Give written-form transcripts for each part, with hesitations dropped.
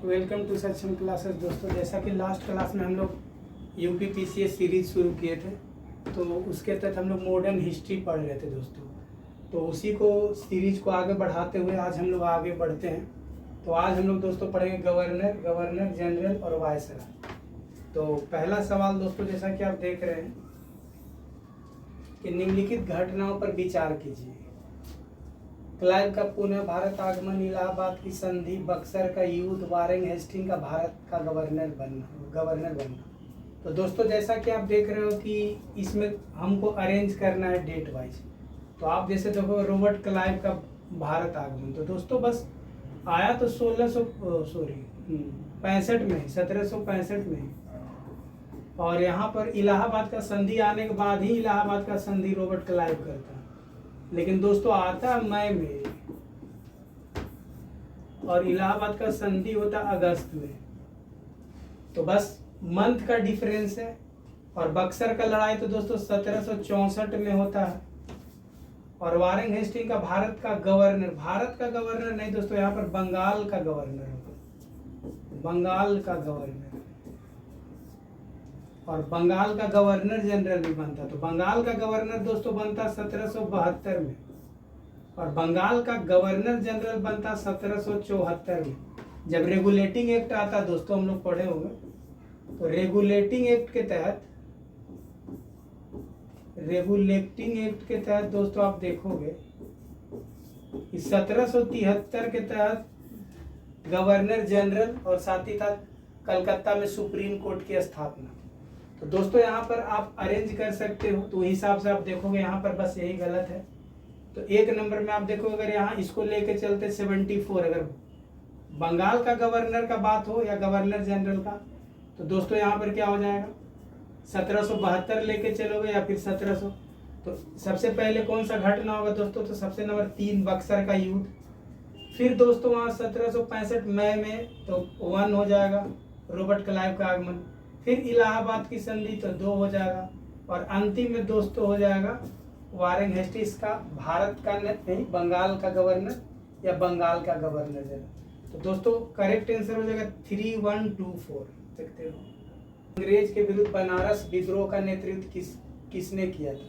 Welcome to सक्षम classes. दोस्तों, जैसा कि लास्ट क्लास में हम लोग यूपी पीसीएस सीरीज शुरू किए थे, तो उसके तहत हम लोग मॉडर्न हिस्ट्री पढ़ रहे थे दोस्तों। तो उसी को सीरीज को आगे बढ़ाते हुए आज हम लोग आगे बढ़ते हैं। तो आज हम लोग दोस्तों पढ़ेंगे गवर्नर जनरल और वायसराय। तो पहला सवाल दोस्तों, जैसा कि आप देख रहे हैं कि निम्नलिखित घटनाओं पर विचार कीजिए। क्लाइव का पुनः भारत आगमन, इलाहाबाद की संधि, बक्सर का युद्ध, वारेन हेस्टिंग का भारत का गवर्नर बनना। तो दोस्तों, जैसा कि आप देख रहे हो कि इसमें हमको अरेंज करना है डेट वाइज। तो आप जैसे देखो रॉबर्ट क्लाइव का भारत आगमन, तो दोस्तों बस आया तो 1765 में, 1765 में। और यहाँ पर इलाहाबाद का संधि आने के बाद ही इलाहाबाद का संधि रॉबर्ट क्लाइव करता है। लेकिन दोस्तों आता मई में और इलाहाबाद का संधि होता अगस्त में। तो बस मंथ का डिफरेंस है। और बक्सर का लड़ाई तो दोस्तों 1764 में होता है। और वारेन हेस्टिंग का भारत का गवर्नर नहीं दोस्तों, यहाँ पर बंगाल का गवर्नर होगा, बंगाल का गवर्नर। और बंगाल का गवर्नर जनरल भी बनता। तो बंगाल का गवर्नर दोस्तों बनता 1772 में। और बंगाल का गवर्नर जनरल बनता 1774 में। जब रेगुलेटिंग एक्ट आता दोस्तों, हम लोग पढ़े होंगे, तो रेगुलेटिंग एक्ट के तहत दोस्तों आप देखोगे कि 1773 के तहत गवर्नर जनरल और साथ ही साथ कलकत्ता में सुप्रीम कोर्ट की स्थापना। तो दोस्तों यहाँ पर आप अरेंज कर सकते हो, तो हिसाब से आप देखोगे यहाँ पर बस यही गलत है। तो एक नंबर में आप देखो, अगर यहाँ इसको लेके चलते 74, अगर बंगाल का गवर्नर का बात हो या गवर्नर जनरल का, तो दोस्तों यहाँ पर क्या हो जाएगा, 1772 लेके चलोगे या फिर 1700। तो सबसे पहले कौन सा घटना होगा दोस्तों, तो सबसे नंबर 3 बक्सर का युद्ध। फिर दोस्तों वहाँ 1765 मई में तो 1 हो जाएगा रॉबर्ट क्लाइव का आगमन। फिर इलाहाबाद की संधि तो 2 हो जाएगा। और अंतिम में दोस्तों हो जाएगा वारेन हेस्टिंग्स का भारत का नहीं, बंगाल का गवर्नर या बंगाल का गवर्नर जनरल। तो दोस्तों करेक्ट आंसर हो जाएगा 3124। देखते हो, अंग्रेज के विरुद्ध बनारस विद्रोह का नेतृत्व किसने किया था।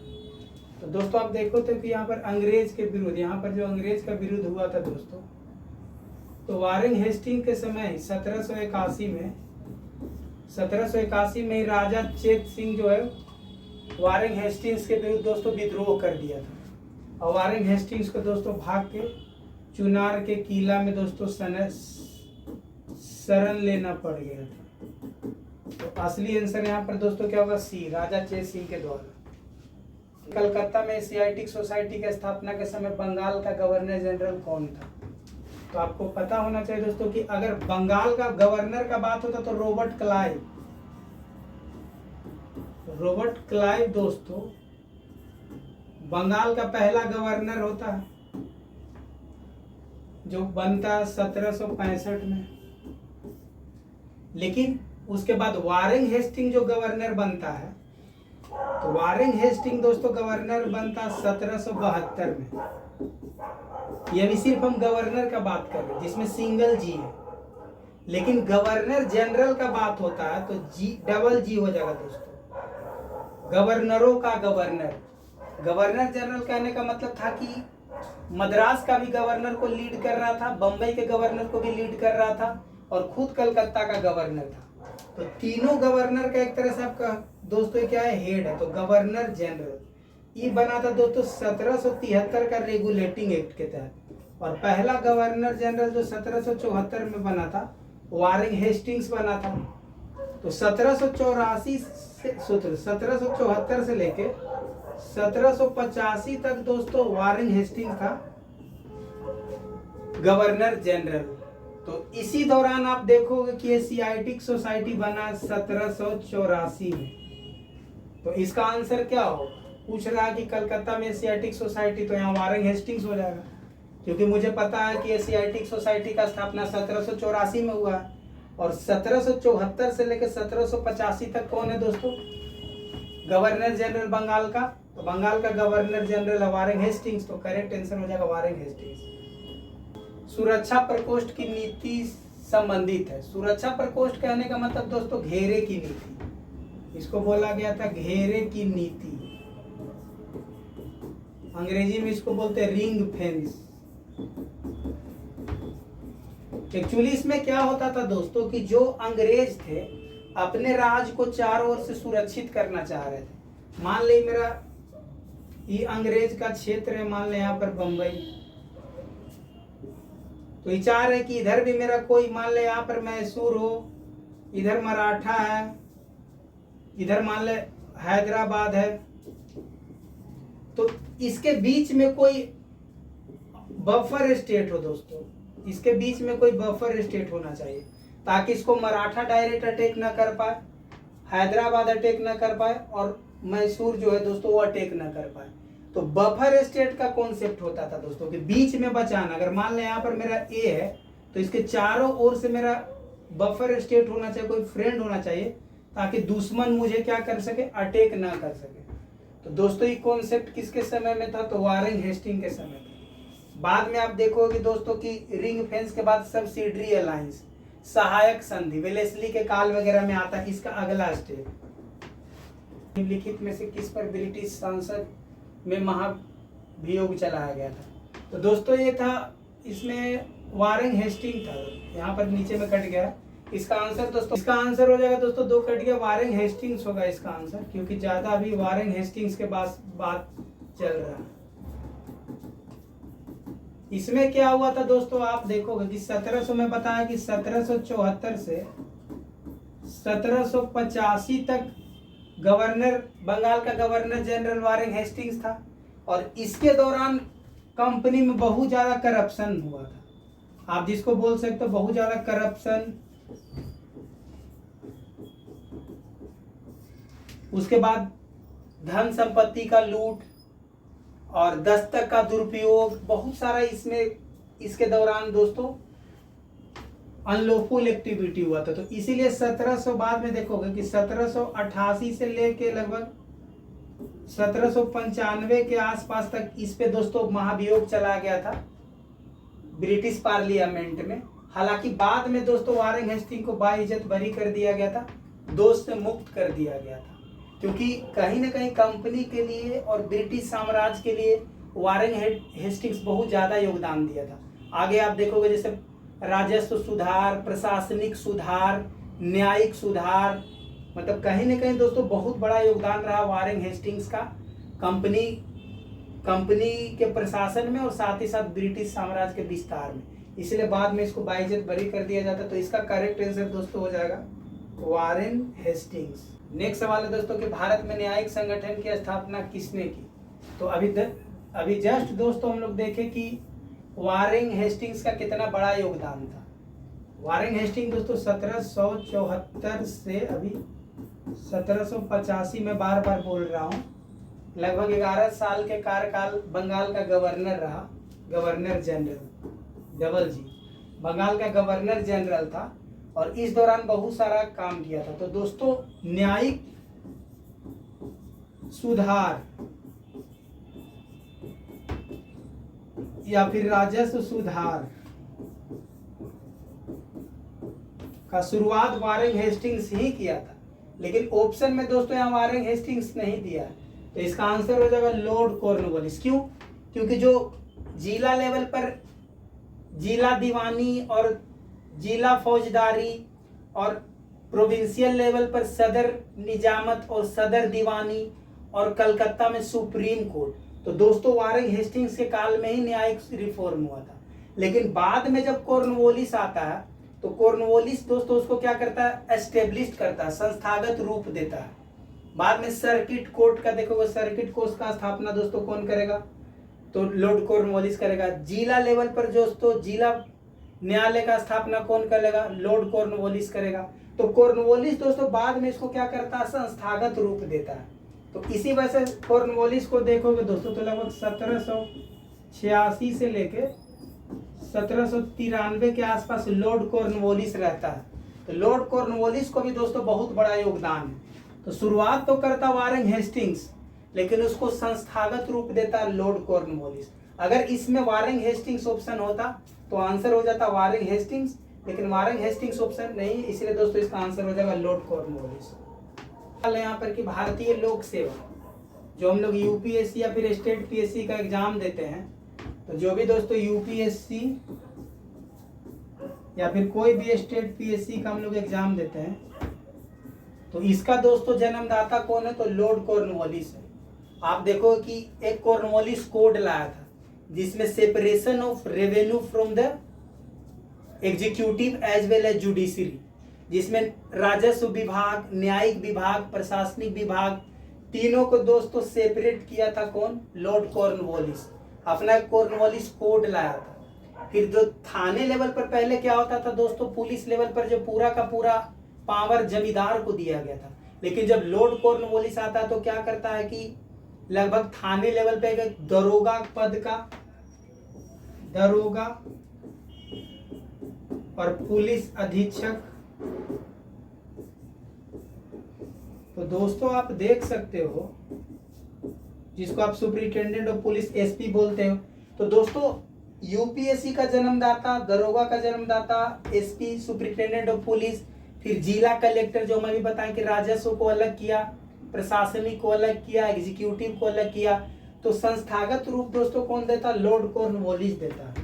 तो दोस्तों आप देखो तो कि यहाँ पर अंग्रेज के विरुद्ध, यहाँ पर जो अंग्रेज का विरुद्ध हुआ था दोस्तों, तो वारेन हेस्टिंग के समय 1781 में राजा चेत सिंह जो है वारेन हेस्टिंग्स के विरुद्ध दोस्तों विद्रोह कर दिया था। और वारेन हेस्टिंग्स को दोस्तों भाग के चुनार के किला में दोस्तों शरण लेना पड़ गया था। तो असली आंसर यहाँ पर दोस्तों क्या होगा, सी, राजा चेत सिंह के द्वारा। कलकत्ता में एशियाटिक सोसाइटी की स्थापना के समय बंगाल का गवर्नर जनरल कौन था। तो आपको पता होना चाहिए दोस्तों कि अगर बंगाल का गवर्नर का बात होता तो रॉबर्ट क्लाइव दोस्तों बंगाल का पहला गवर्नर होता है, जो बनता 1765 में। लेकिन उसके बाद वारेन हेस्टिंग जो गवर्नर बनता है, तो वारेन हेस्टिंग दोस्तों गवर्नर बनता 1772 में। ये भी सिर्फ हम गवर्नर का बात कर रहे हैं जिसमें सिंगल जी है। लेकिन गवर्नर जनरल का बात होता है तो जी, डबल जी हो जाएगा दोस्तों। गवर्नरों का गवर्नर जनरल कहने का मतलब था कि मद्रास का भी गवर्नर को लीड कर रहा था, बम्बई के गवर्नर को भी लीड कर रहा था, और खुद कलकत्ता का गवर्नर था। तो तीनों गवर्नर का एक तरह से आपका दोस्तों क्या है, हेड है। तो गवर्नर जनरल ये बना था दोस्तों 1773 का रेगुलेटिंग एक्ट के तहत। और पहला गवर्नर जनरल जो 1774 में बना था, वारेन हेस्टिंग्स बना था। तो 1774 से लेके 1785 तक दोस्तों वारेन हेस्टिंग्स था गवर्नर जनरल। तो इसी दौरान आप देखोगे कि एशियाटिक सोसाइटी बना 1784 में। तो इसका आंसर क्या होगा, पूछ रहा है कि कलकत्ता में एशियाटिक सोसाइटी, तो यहाँ वारेन हेस्टिंग्स हो जाएगा, क्योंकि मुझे पता है कि एशियाटिक सोसाइटी का स्थापना 1784 में हुआ है। और 1774 से लेकर 1785 तक कौन है दोस्तों, गवर्नर जनरल बंगाल का। तो बंगाल का गवर्नर जनरल है वारेन हेस्टिंग्स। तो करेक्ट आंसर हो जाएगा वारेन हेस्टिंग्स। सुरक्षा प्रकोष्ठ की नीति संबंधित है। सुरक्षा प्रकोष्ठ कहने का मतलब दोस्तों घेरे की नीति, इसको बोला गया था घेरे की नीति। अंग्रेजी में इसको बोलते हैं रिंग फेंस। एक्चुअली इसमें क्या होता था दोस्तों कि जो अंग्रेज थे अपने राज को चारों ओर से सुरक्षित करना चाह रहे थे। मान ले मेरा ये अंग्रेज का क्षेत्र है, मान ले यहाँ पर बंबई, तो ये चाह रहे कि इधर भी मेरा कोई, मान ले यहाँ पर मैसूर हो, इधर मराठा है, इधर मान ले हैदराबाद है, तो इसके बीच में कोई बफर स्टेट हो दोस्तों, इसके बीच में कोई बफर स्टेट होना चाहिए ताकि इसको मराठा डायरेक्ट अटैक ना कर पाए, हैदराबाद अटैक ना कर पाए और मैसूर जो है दोस्तों वो अटैक ना कर पाए। तो बफर स्टेट का कॉन्सेप्ट होता था दोस्तों कि बीच में बचाना। अगर मान लें यहाँ पर मेरा ए है तो इसके चारों ओर से मेरा बफर स्टेट होना चाहिए, कोई फ्रेंड होना चाहिए ताकि दुश्मन मुझे क्या कर सके, अटैक ना कर सके। तो दोस्तों ये कॉन्सेप्ट किसके समय में था, तो वारेन हेस्टिंग के समय में। बाद में आप देखोगे दोस्तों कि रिंग फेंस के बाद सब्सिडरी अलायंस, सहायक संधि, वेलेस्ली के काल वगैरह में आता है इसका अगला स्टेप। निम्नलिखित में से किस पर ब्रिटिश संसद में महाभियोग चलाया गया था? तो दोस्तों ये था, इसमें वारेन हेस्टिंग था, यहाँ पर नीचे में कट गया। इसका आंसर दोस्तों, इसका आंसर हो जाएगा दोस्तों, 2 कट गया, वारेन हेस्टिंग्स होगा इसका आंसर, क्योंकि ज्यादा अभी वारेन हेस्टिंग्स के पास बात चल रहा है। इसमें क्या हुआ था दोस्तों, आप देखोगे कि 1700 में बताया कि 1774 से 1785 तक गवर्नर, बंगाल का गवर्नर जनरल वारेन हेस्टिंग्स था और इसके दौरान कंपनी में बहुत ज्यादा करप्शन हुआ था। आप जिसको बोल सकते हो बहुत ज्यादा करप्शन। उसके बाद धन संपत्ति का लूट और दस्तक का दुरुपयोग, बहुत सारा इसमें इसके दौरान दोस्तों अनलॉफुल एक्टिविटी हुआ था। तो इसीलिए 1700, बाद में देखोगे कि 1788 से लेके लगभग 1795 के आसपास तक इस पे दोस्तों महाभियोग चला गया था ब्रिटिश पार्लियामेंट में। हालांकि बाद में दोस्तों वारेन हेस्टिंग को बाइज्जत बरी कर दिया गया था, दोष से मुक्त कर दिया गया था, क्योंकि कहीं ना कहीं कंपनी के लिए और ब्रिटिश साम्राज्य के लिए वारेन हेस्टिंग्स बहुत ज्यादा योगदान दिया था। आगे आप देखोगे जैसे राजस्व सुधार, प्रशासनिक सुधार, न्यायिक सुधार, मतलब कहीं ना कहीं दोस्तों बहुत बड़ा योगदान रहा वारेन हेस्टिंग्स का कंपनी के प्रशासन में और साथ ही साथ ब्रिटिश साम्राज्य के विस्तार में। इसलिए बाद में इसको बाइज्जत बरी कर दिया जाता। तो इसका करेक्ट आंसर दोस्तों हो जाएगा वारेन हेस्टिंग्स। नेक्स्ट सवाल है दोस्तों कि भारत में न्यायिक संगठन की स्थापना किसने की? तो अभी जस्ट दोस्तों हम लोग देखें कि वारेन हेस्टिंग्स का कितना बड़ा योगदान था। वारेन हेस्टिंग दोस्तों 1774 से अभी 1785 में बार बार बोल रहा हूँ, लगभग 11 साल के कार्यकाल बंगाल का गवर्नर रहा, governor general, double G, Bengal का गवर्नर जनरल था और इस दौरान बहुत सारा काम किया था। तो दोस्तों न्यायिक सुधार या फिर राजस्व सुधार का शुरुआत वारेन हेस्टिंग्स ही किया था, लेकिन ऑप्शन में दोस्तों यहाँ वारेन हेस्टिंग्स नहीं दिया है। तो इसका आंसर हो जाएगा लॉर्ड कॉर्नवालिस। क्यों? क्योंकि जो जिला लेवल पर जिला दीवानी और जिला फौजदारी और प्रोविंशियल लेवल पर सदर निजामत और सदर दीवानी और कलकत्ता में सुप्रीम कोर्ट, तो दोस्तों वारेन हेस्टिंग्स के काल में ही न्यायिक रिफॉर्म हुआ था। लेकिन बाद में जब कॉर्नवालिस आता है तो कॉर्नवालिस दोस्तों उसको क्या करता है, एस्टेब्लिश करता है, संस्थागत रूप देता है। बाद में सर्किट कोर्ट का देखोगे, सर्किट कोर्ट का स्थापना दोस्तों कौन करेगा, तो लॉर्ड कॉर्नवालिस करेगा। जिला लेवल पर दोस्तों जिला न्यायालय का स्थापना कौन करेगा, लॉर्ड कॉर्नवालिस करेगा। तो कॉर्नवालिस दोस्तों बाद में इसको क्या करता है, संस्थागत रूप देता है। तो इसी वजह से कॉर्नवालिस को देखोगे दोस्तों तो लगभग 1786 से लेके 1793 के आसपास लॉर्ड कॉर्नवालिस रहता है। तो लॉर्ड कॉर्नवालिस को भी दोस्तों बहुत बड़ा योगदान है। तो शुरुआत तो करता वारेन हेस्टिंग्स, लेकिन उसको संस्थागत रूप देता है लॉर्ड कॉर्नवालिस। अगर इसमें वारेन हेस्टिंग्स ऑप्शन होता तो आंसर हो जाता वारेन हेस्टिंग्स, लेकिन वारंग हेस्टिंग्स ऑप्शन नहीं है, इसलिए दोस्तों इसका आंसर हो जाएगा लॉर्ड कॉर्नवालिस। यहाँ पर कि भारतीय लोक सेवा, जो हम लोग यूपीएससी या फिर स्टेट पीएससी का एग्जाम देते हैं, तो जो भी दोस्तों यूपीएससी या फिर कोई भी स्टेट पीएससी का हम लोग एग्जाम देते हैं, तो इसका दोस्तों जन्मदाता कौन है, तो लॉर्ड कॉर्नवालिस है। आप देखो कि एक कॉर्नवालिस कोड लाया था जिसमें separation of revenue from the executive as well as judiciary, जिसमें राजस्व विभाग, न्यायिक विभाग, प्रशासनिक विभाग, तीनों को दोस्तों सेपरेट किया था कौन, लॉर्ड कॉर्नवालिस। अपना कॉर्नवालिस कोड लाया था। फिर जो थाने लेवल पर पहले क्या होता था दोस्तों, पुलिस लेवल पर जो पूरा का पूरा पावर जमींदार को दिया गया था, लेकिन जब लॉर्ड कॉर्नवालिस आता है तो क्या करता है कि लगभग थाने लेवल पे एक दरोगा पद का, दरोगा और पुलिस अधीक्षक, तो दोस्तों आप देख सकते हो जिसको आप सुपरिटेंडेंट ऑफ पुलिस एसपी बोलते हो। तो दोस्तों यूपीएससी का जन्मदाता, दरोगा का जन्मदाता, एसपी सुपरिटेंडेंट ऑफ पुलिस, फिर जिला कलेक्टर जो मैं भी बताएं कि राजस्व को अलग किया, प्रशासनिक को अलग किया, एग्जीक्यूटिव को अलग किया, तो संस्थागत रूप दोस्तों कौन देता, लॉर्ड कॉर्नवालिस देता है।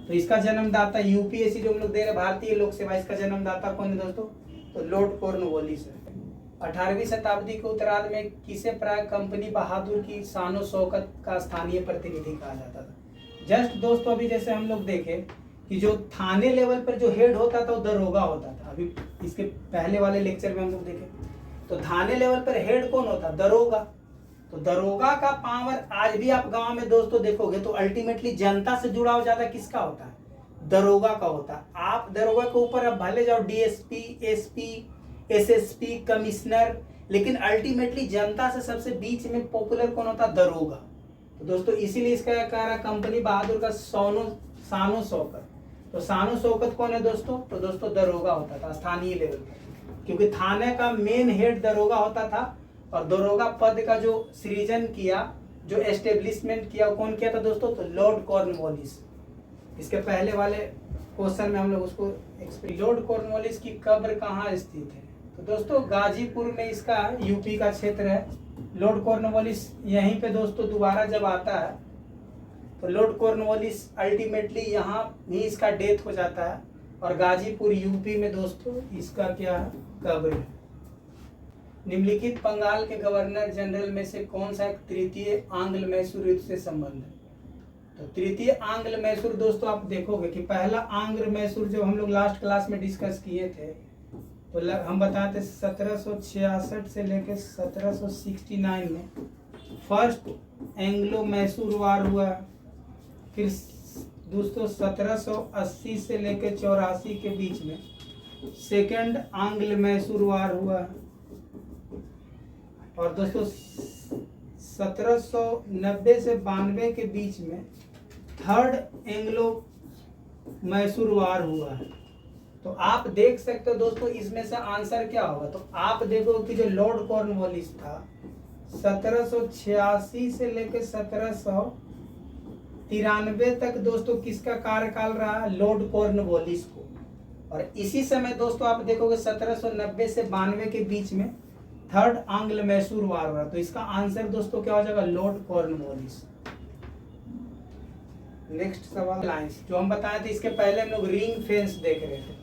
तो इसका जन्मदाता यूपीएससी जो हम लोग दे रहे भारतीय लोक सेवा, इसका जन्मदाता कौन है दोस्तों, तो लॉर्ड कॉर्नवालिस है। 18वीं शताब्दी के उत्तरार्ध में किसे प्राय कंपनी बहादुर की शान और शौकत का स्थानीय प्रतिनिधि कहा जाता था। जस्ट दोस्तों अभी जैसे हम लोग देखें कि जो थाने लेवल पर जो हेड होता था वो दरोगा होता था। अभी इसके पहले वाले लेक्चर में हम लोग देखें तो थाने लेवल पर हेड कौन होता, दरोगा। तो दरोगा का पावर आज भी आप गांव में दोस्तों देखोगे तो अल्टीमेटली जनता से जुड़ा हुआ ज्यादा किसका होता है, दरोगा का होता है। आप दरोगा के ऊपर अब भले जाओ डीएसपी, एसपी, एसएसपी, कमिश्नर, लेकिन अल्टीमेटली जनता से सबसे बीच में पॉपुलर कौन होता, दरोगा। तो दोस्तों इसीलिए इसका कह रहा कंपनी बहादुर का शानो शौकत। तो शानो शौकत कौन है दोस्तों, तो दोस्तों दरोगा होता था स्थानीय लेवल पर, क्योंकि थाने का मेन हेड दरोगा होता था। और दरोगा पद का जो सृजन किया, जो एस्टेब्लिशमेंट किया, वो कौन किया था दोस्तों, तो लॉर्ड कॉर्नवालिस। इसके पहले वाले क्वेश्चन में हम लोग उसको लॉर्ड कॉर्नवालिस की कब्र कहाँ स्थित है, तो दोस्तों गाजीपुर में इसका यूपी का क्षेत्र है। लॉर्ड कॉर्नवालिस यहीं पे दोस्तों दोबारा जब आता है तो लॉर्ड कॉर्नवालिस अल्टीमेटली यहाँ ही इसका डेथ हो जाता है और गाजीपुर यूपी में दोस्तों इसका क्या है, कब्र है। निम्नलिखित बंगाल के गवर्नर जनरल में से कौन सा एक तृतीय आंग्ल मैसूर युद्ध से संबंध है। तो तृतीय आंग्ल मैसूर दोस्तों आप देखोगे कि पहला आंग्ल मैसूर जो हम लोग लास्ट क्लास में डिस्कस किए थे, तो हम बताते 1766 से लेकर 1769 में फर्स्ट एंग्लो मैसूर वार हुआ। फिर दोस्तों 1780 से लेकर 84 के बीच में सेकेंड आंग्ल मैसूर वार हुआ। और दोस्तों 1790 से 92 के बीच में थर्ड एंग्लो मैसूर वार हुआ है। तो आप देख सकते हो दोस्तों इसमें से आंसर क्या होगा, तो आप देखो कि जो लॉर्ड कॉर्नवालिस था 1786 से लेकर 1793 तक दोस्तों किसका कार्यकाल रहा, लॉर्ड कॉर्नवालिस को। और इसी समय दोस्तों आप देखोगे 1790 से 92 के बीच में थर्ड आंग्ल मैसूर वार हुआ। तो इसका आंसर दोस्तों क्या हो जाएगा, लॉर्ड कॉर्नवालिस। नेक्स्ट सवाल लाइंस जो हम बताए थे, इसके पहले हम लोग रिंग फेंस देख रहे थे।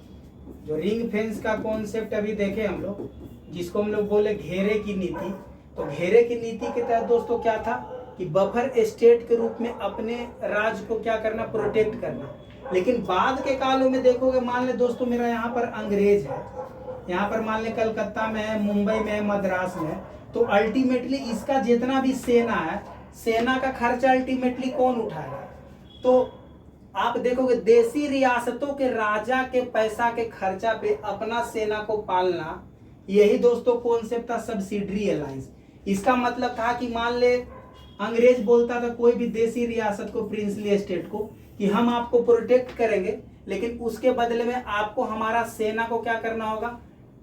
जो रिंग फेंस का कॉन्सेप्ट अभी देखे हम लोग, जिसको हम लोग बोले घेरे की नीति। तो घेरे की नीति के तहत दोस्तों क्या था कि बफर स्टेट के रूप में अपने राज्य को क्या करना, प्रोटेक्ट करना। लेकिन बाद के कालों में देखोगे, मान ले दोस्तों मेरा यहाँ पर अंग्रेज है, यहाँ पर मान ले कलकत्ता में है, मुंबई में है, मद्रास में है, तो अल्टीमेटली इसका जितना भी सेना है, सेना का खर्चा अल्टीमेटली कौन उठाएगा। तो आप देखोगे देसी रियासतों के राजा के पैसा के खर्चा पे अपना सेना को पालना, यही दोस्तों कॉन्सेप्ट था सब्सिडरी अलायंस। इसका मतलब था कि मान ले अंग्रेज बोलता था कोई भी देसी रियासत को, प्रिंसली स्टेट को, कि हम आपको प्रोटेक्ट करेंगे, लेकिन उसके बदले में आपको हमारा सेना को क्या करना होगा,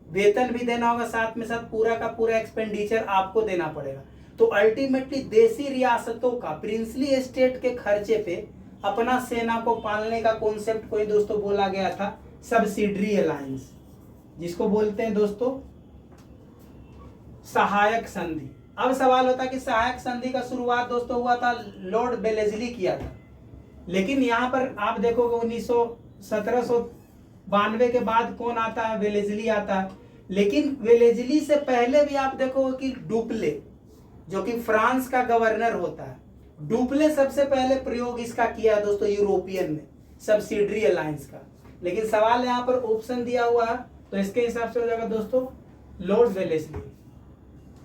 वेतन भी देना होगा, साथ में साथ पूरा का पूरा एक्सपेंडिचर आपको देना पड़ेगा। तो अल्टीमेटली देसी रियासतों का, प्रिंसली स्टेट के खर्चे पे अपना सेना को पालने का कॉन्सेप्ट को ही दोस्तों बोला गया था सब्सिडरी अलायंस, जिसको बोलते हैं दोस्तों सहायक संधि। अब सवाल होता है कि सहायक संधि का शुरुआत दोस्तों हुआ था लॉर्ड वेलेस्ली किया था, लेकिन यहाँ पर आप देखोगे 1792 के बाद कौन आता है, वेलेस्ली आता है। लेकिन वेलेस्ली से पहले भी आप देखोगे कि डुप्ले, जो कि फ्रांस का गवर्नर होता है, डुप्ले सबसे पहले प्रयोग इसका किया है दोस्तों यूरोपियन में, सब्सिडरी अलायंस का। लेकिन सवाल यहाँ पर ऑप्शन दिया हुआ है, तो इसके हिसाब से हो जाएगा दोस्तों लॉर्ड वेलेस्ली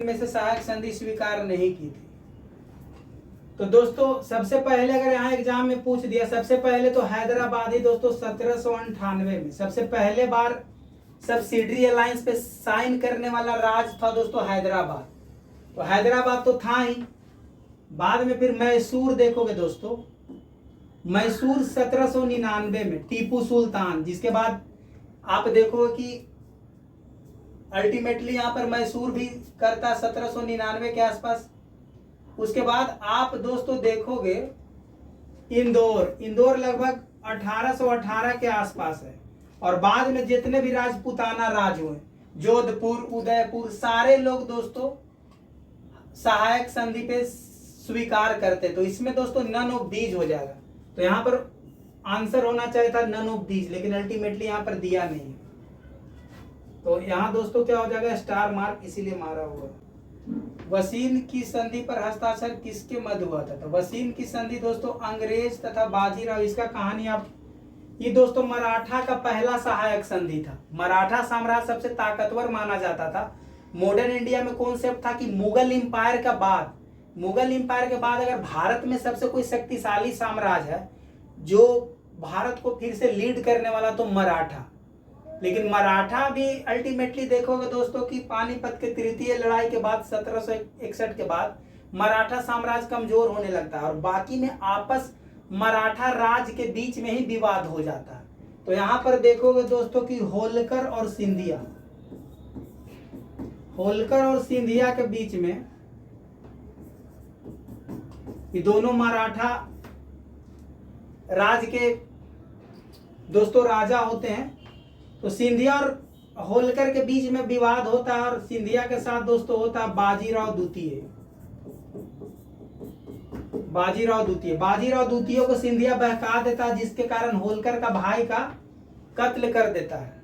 में से सहायक संधि स्वीकार नहीं की थी। तो दोस्तों सबसे पहले अगर यहाँ एग्जाम में पूछ दिया, सबसे पहले तो हैदराबाद ही दोस्तों 1798 में सबसे पहले बार सब्सिडरी अलायंस पे साइन करने वाला राज्य था दोस्तों हैदराबाद। तो हैदराबाद तो था ही। बाद में फिर मैसूर देखोगे दोस्तों, मैसूर 1799 में टीपू सुल्तान, जिसके बाद आप देखोगे कि अल्टीमेटली यहाँ पर मैसूर भी करता 1799 के आसपास। उसके बाद आप दोस्तों देखोगे इंदौर लगभग 1818 के आसपास है। और बाद में जितने भी राजपूताना राज हुए, जोधपुर, उदयपुर, सारे लोग दोस्तों सहायक संधि पे स्वीकार करते। तो इसमें दोस्तों नन ऑफ दीज हो जाएगा। तो यहाँ पर आंसर होना चाहिए था नन ऑफ दीज, लेकिन अल्टीमेटली यहाँ पर दिया नहीं। तो यहाँ दोस्तों क्या हो जाएगा, स्टार मार्क इसीलिए मारा हुआ। वसीन की संधि पर हस्ताक्षर किसके मध्य हुआ था? तो वसीन की संधि दोस्तों अंग्रेज तथा बाजीराव, इसका कहानी आप, ये दोस्तों मराठा का पहला सहायक संधि था। मराठा साम्राज्य सबसे ताकतवर माना जाता था। मॉडर्न इंडिया में कॉन्सेप्ट था कि मुगल एम्पायर के बाद अगर भारत में सबसे कोई शक्तिशाली साम्राज्य है जो भारत को फिर से लीड करने वाला, तो मराठा। लेकिन मराठा भी अल्टीमेटली देखोगे दोस्तों कि पानीपत के तृतीय लड़ाई के बाद 1761 के बाद मराठा साम्राज्य कमजोर होने लगता है और बाकी में आपस मराठा राज के बीच में ही विवाद हो जाता है। तो यहाँ पर देखोगे दोस्तों कि होलकर और सिंधिया के बीच में, ये दोनों मराठा राज के दोस्तों राजा होते हैं। तो सिंधिया और होलकर के बीच में विवाद होता है और सिंधिया के साथ दोस्तों होता है बाजीराव द्वितीय को सिंधिया बहका देता है, जिसके कारण होलकर का भाई का कत्ल कर देता है।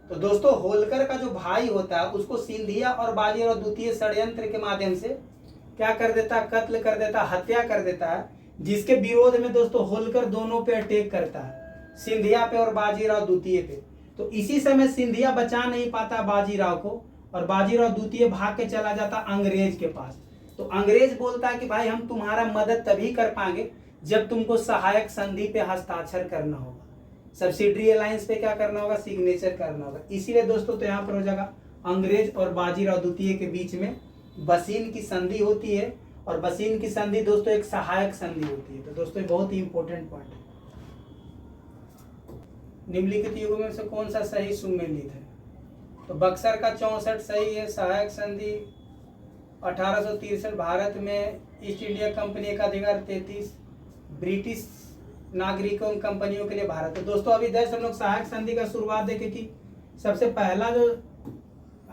तो दोस्तों होलकर का जो भाई होता है उसको सिंधिया और बाजीराव द्वितीय षड्यंत्र के माध्यम से क्या कर देता है, कत्ल कर देता, हत्या कर देता है, जिसके विरोध में दोस्तों होलकर दोनों पे अटैक करता है, सिंधिया पे और बाजीराव द्वितीय पे। तो इसी समय सिंधिया बचा नहीं पाता बाजीराव को और बाजीराव द्वितीय भाग के चला जाता अंग्रेज के पास। तो अंग्रेज बोलता है कि भाई हम तुम्हारा मदद तभी कर पाएंगे जब तुमको सहायक संधि पे हस्ताक्षर करना होगा, सब्सिडरी अलायंस पे क्या करना होगा, सिग्नेचर करना होगा। इसीलिए दोस्तों तो यहाँ पर हो जाएगा अंग्रेज और बाजीराव द्वितीय के बीच में वसीन की संधि होती है। और वसीन की संधि दोस्तों एक सहायक संधि होती है। तो दोस्तों बहुत ही इंपॉर्टेंट पॉइंट है। निम्नलिखित युगों में से कौन सा सही सुमेलित है? तो बक्सर का 64 सही है। सहायक संधि 1863 भारत में ईस्ट इंडिया कंपनी का अधिकार 33 ब्रिटिश नागरिकों कंपनियों के लिए भारत। तो दोस्तों अभी जैसे हम लोग सहायक संधि का शुरुआत देखे कि सबसे पहला जो